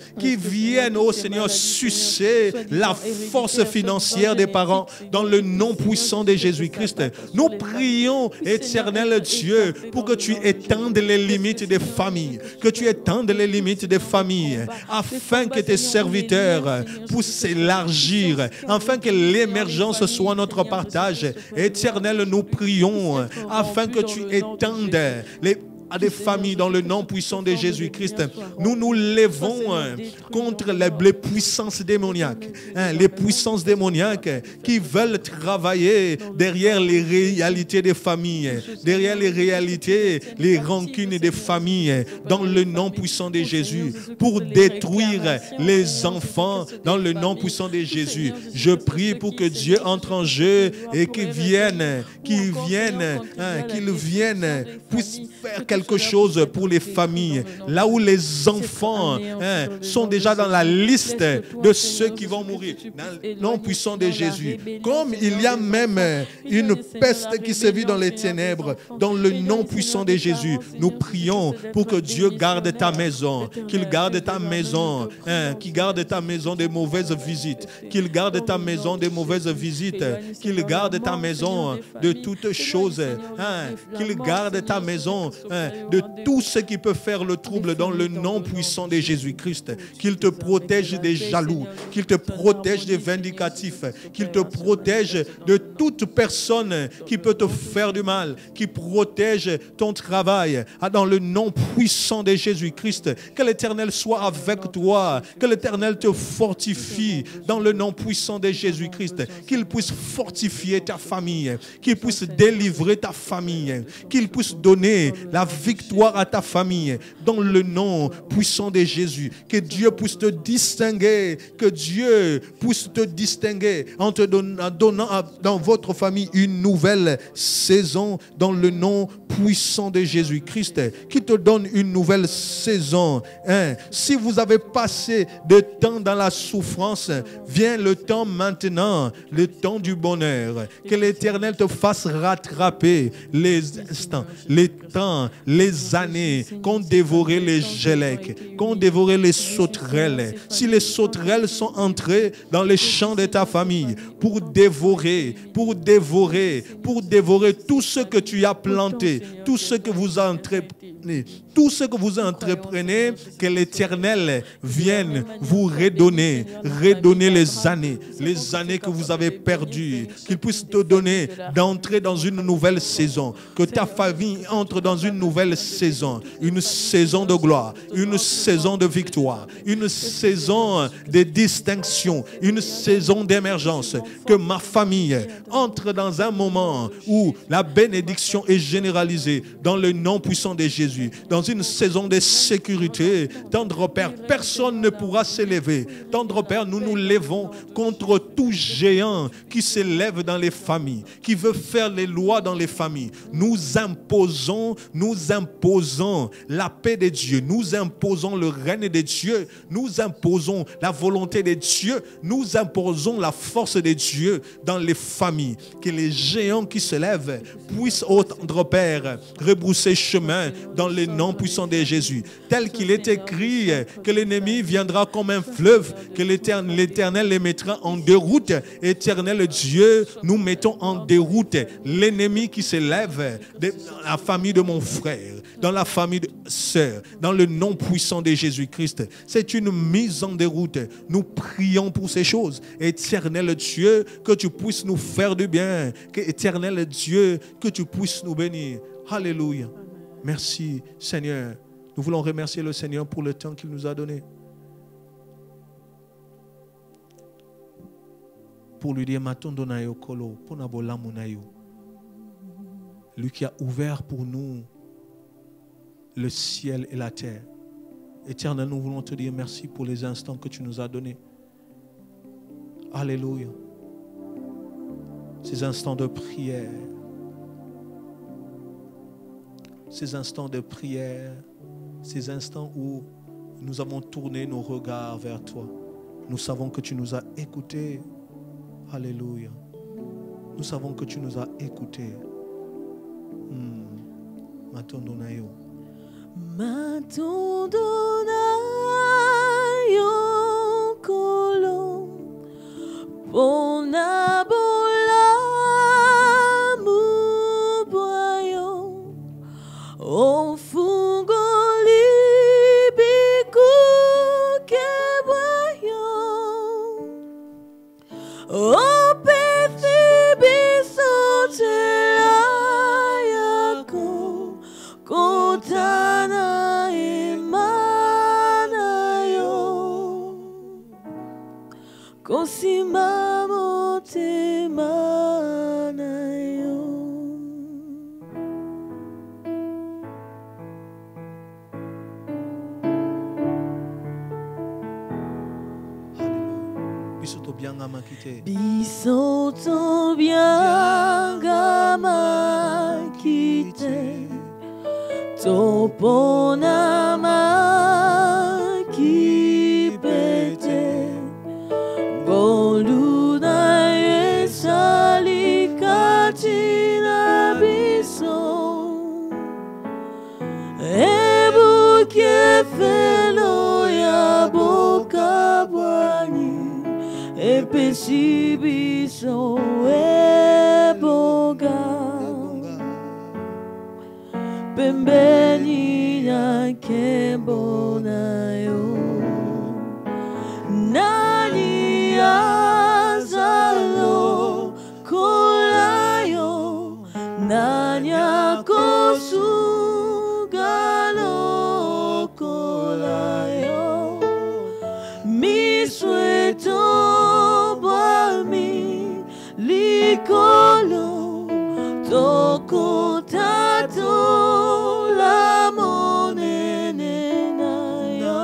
ô Seigneur, sucer la force financière des parents, dans le nom puissant de Jésus-Christ. Nous prions, Éternel Dieu, pour que tu étendes les limites des familles, que tu étendes les limites des familles, afin que tes serviteurs puissent s'élargir, afin que l'émergence soit notre partage. Éternel, nous prions afin que tu étendes à des familles dans le nom puissant de Jésus-Christ. Nous nous levons contre les puissances démoniaques. Les puissances démoniaques qui veulent travailler derrière les réalités des familles, derrière les réalités, les rancunes des familles, dans le nom puissant de Jésus, pour détruire les enfants dans le nom puissant de Jésus. Je prie pour que Dieu entre en jeu et qu'il vienne, puisse faire quelque chose pour les familles, là où les enfants sont déjà dans la liste de ceux qui vont mourir, dans le nom puissant de Jésus. Comme il y a même une peste qui sévit dans les ténèbres, dans le nom puissant de Jésus, nous prions pour que Dieu garde ta maison, qu'il garde ta maison, qu'il garde ta maison des mauvaises visites, qu'il garde ta maison des mauvaises visites, qu'il garde ta maison de toutes choses, qu'il garde ta maison de tout ce qui peut faire le trouble, dans le nom puissant de Jésus-Christ. Qu'il te protège des jaloux, qu'il te protège des vindicatifs, qu'il te protège de toute personne qui peut te faire du mal, qui protège ton travail, dans le nom puissant de Jésus-Christ. Que l'Éternel soit avec toi, que l'Éternel te fortifie dans le nom puissant de Jésus-Christ, qu'il puisse fortifier ta famille, qu'il puisse délivrer ta famille, qu'il puisse donner la victoire à ta famille dans le nom puissant de Jésus. Que Dieu puisse te distinguer, que Dieu puisse te distinguer en te donnant dans votre famille une nouvelle saison dans le nom puissant de Jésus-Christ, qui te donne une nouvelle saison. Si vous avez passé de temps dans la souffrance, vient le temps maintenant, le temps du bonheur. Que l'Éternel te fasse rattraper les instants, les temps, les années qu'ont dévoré les gélèques, qu'ont dévoré les sauterelles, si les sauterelles sont entrées dans les champs de ta famille pour dévorer tout ce que tu as planté, tout ce que vous entreprenez, que l'Éternel vienne vous redonner les années que vous avez perdues, qu'il puisse te donner d'entrer dans une nouvelle saison, que ta famille entre dans une nouvelle saison, une saison de gloire, une saison de victoire, une saison de distinction, une saison d'émergence, que ma famille entre dans un moment où la bénédiction est généralisée dans le nom puissant de Jésus, dans une saison de sécurité. Tendre Père, personne ne pourra s'élever. Tendre Père, nous nous levons contre tout géant qui s'élève dans les familles, qui veut faire les lois dans les familles. Nous imposons la paix de Dieu, nous imposons le règne de Dieu, nous imposons la volonté de Dieu, nous imposons la force de Dieu dans les familles. Que les géants qui se lèvent puissent, ô tendre Père, rebrousser chemin dans le nom puissant de Jésus. Tel qu'il est écrit que l'ennemi viendra comme un fleuve, que l'Éternel les mettra en déroute. Éternel Dieu, nous mettons en déroute l'ennemi qui se lève dans la famille de mon frère, dans la famille de sœur, dans le nom puissant de Jésus-Christ. C'est une mise en déroute. Nous prions pour ces choses. Éternel Dieu, que tu puisses nous faire du bien. Éternel Dieu, que tu puisses nous bénir. Alléluia. Merci Seigneur. Nous voulons remercier le Seigneur pour le temps qu'il nous a donné. Pour lui dire, lui qui a ouvert pour nous le ciel et la terre. Éternel, nous voulons te dire merci pour les instants que tu nous as donnés. Alléluia. Ces instants de prière. Ces instants de prière. Ces instants où nous avons tourné nos regards vers toi. Nous savons que tu nous as écoutés. Alléluia. Nous savons que tu nous as écoutés. Matondonayo. Matondonayo kolom bonabola muboyo o fungoli biku keboyo o pethi bisotelaya kotana emanayo kosimamo temanayo. Bisoto biangama kite. Bisoto biangama kite. Toponama kipete. Goluna esalikati na biso. Ebu kefelo ya boka bwani. Epesi biso eboga. Pembeni na kembo na yo. Nani azalo kolayo. Nani akosugalo kolayo. Mi sueto bami likolo. Toko tato la monene na yo.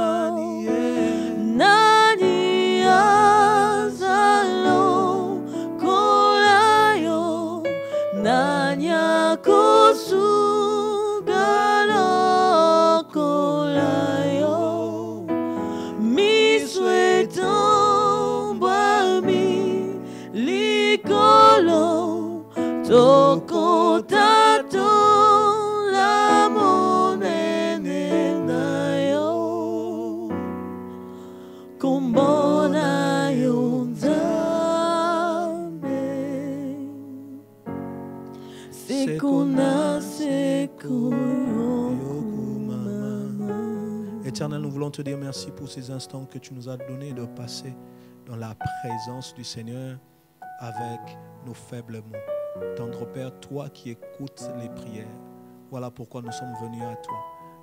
Sekuna, Sekoyo. Éternel, nous voulons te dire merci pour ces instants que tu nous as donnés de passer dans la présence du Seigneur avec nos faibles mots. Tendre Père, toi qui écoutes les prières, voilà pourquoi nous sommes venus à toi,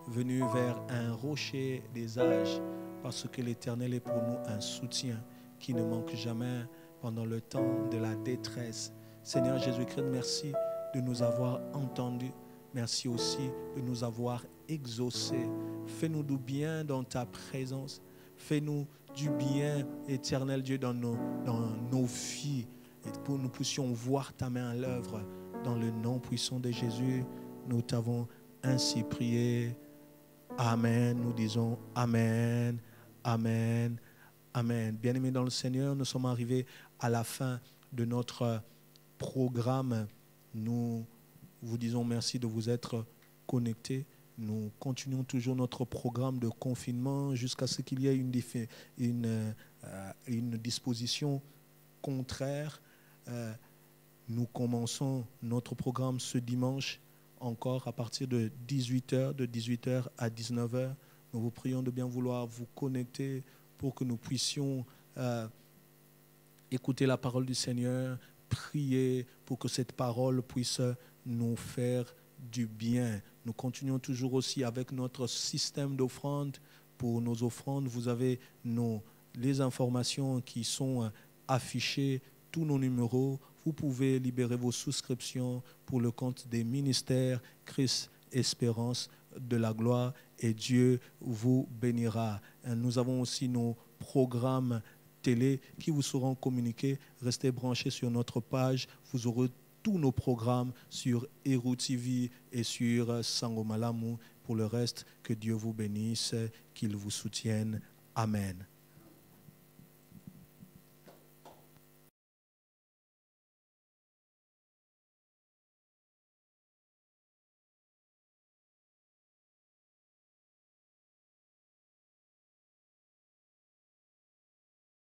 venus vers un rocher des âges, parce que l'Éternel est pour nous un soutien qui ne manque jamais pendant le temps de la détresse. Seigneur Jésus-Christ, merci de nous avoir entendus. Merci aussi de nous avoir exaucés. Fais-nous du bien dans ta présence. Fais-nous du bien, éternel Dieu, dans nos vies. Et pour que nous puissions voir ta main à l'œuvre. Dans le nom puissant de Jésus, nous t'avons ainsi prié. Amen. Nous disons Amen, Amen, Amen. Bien-aimés dans le Seigneur, nous sommes arrivés à la fin de notre programme. Nous vous disons merci de vous être connectés. Nous continuons toujours notre programme de confinement jusqu'à ce qu'il y ait une disposition contraire. Nous commençons notre programme ce dimanche encore à partir de 18h, de 18h à 19h. Nous vous prions de bien vouloir vous connecter pour que nous puissions écouter la parole du Seigneur, prier pour que cette parole puisse nous faire du bien. Nous continuons toujours aussi avec notre système d'offrandes. Pour nos offrandes, vous avez les informations qui sont affichées, tous nos numéros. Vous pouvez libérer vos souscriptions pour le compte des ministères Christ Espérance de la gloire et Dieu vous bénira. Nous avons aussi nos programmes télé qui vous seront communiqués. Restez branchés sur notre page. Vous aurez tous nos programmes sur Héros TV et sur Sangomalamu. Pour le reste, que Dieu vous bénisse, qu'il vous soutienne. Amen.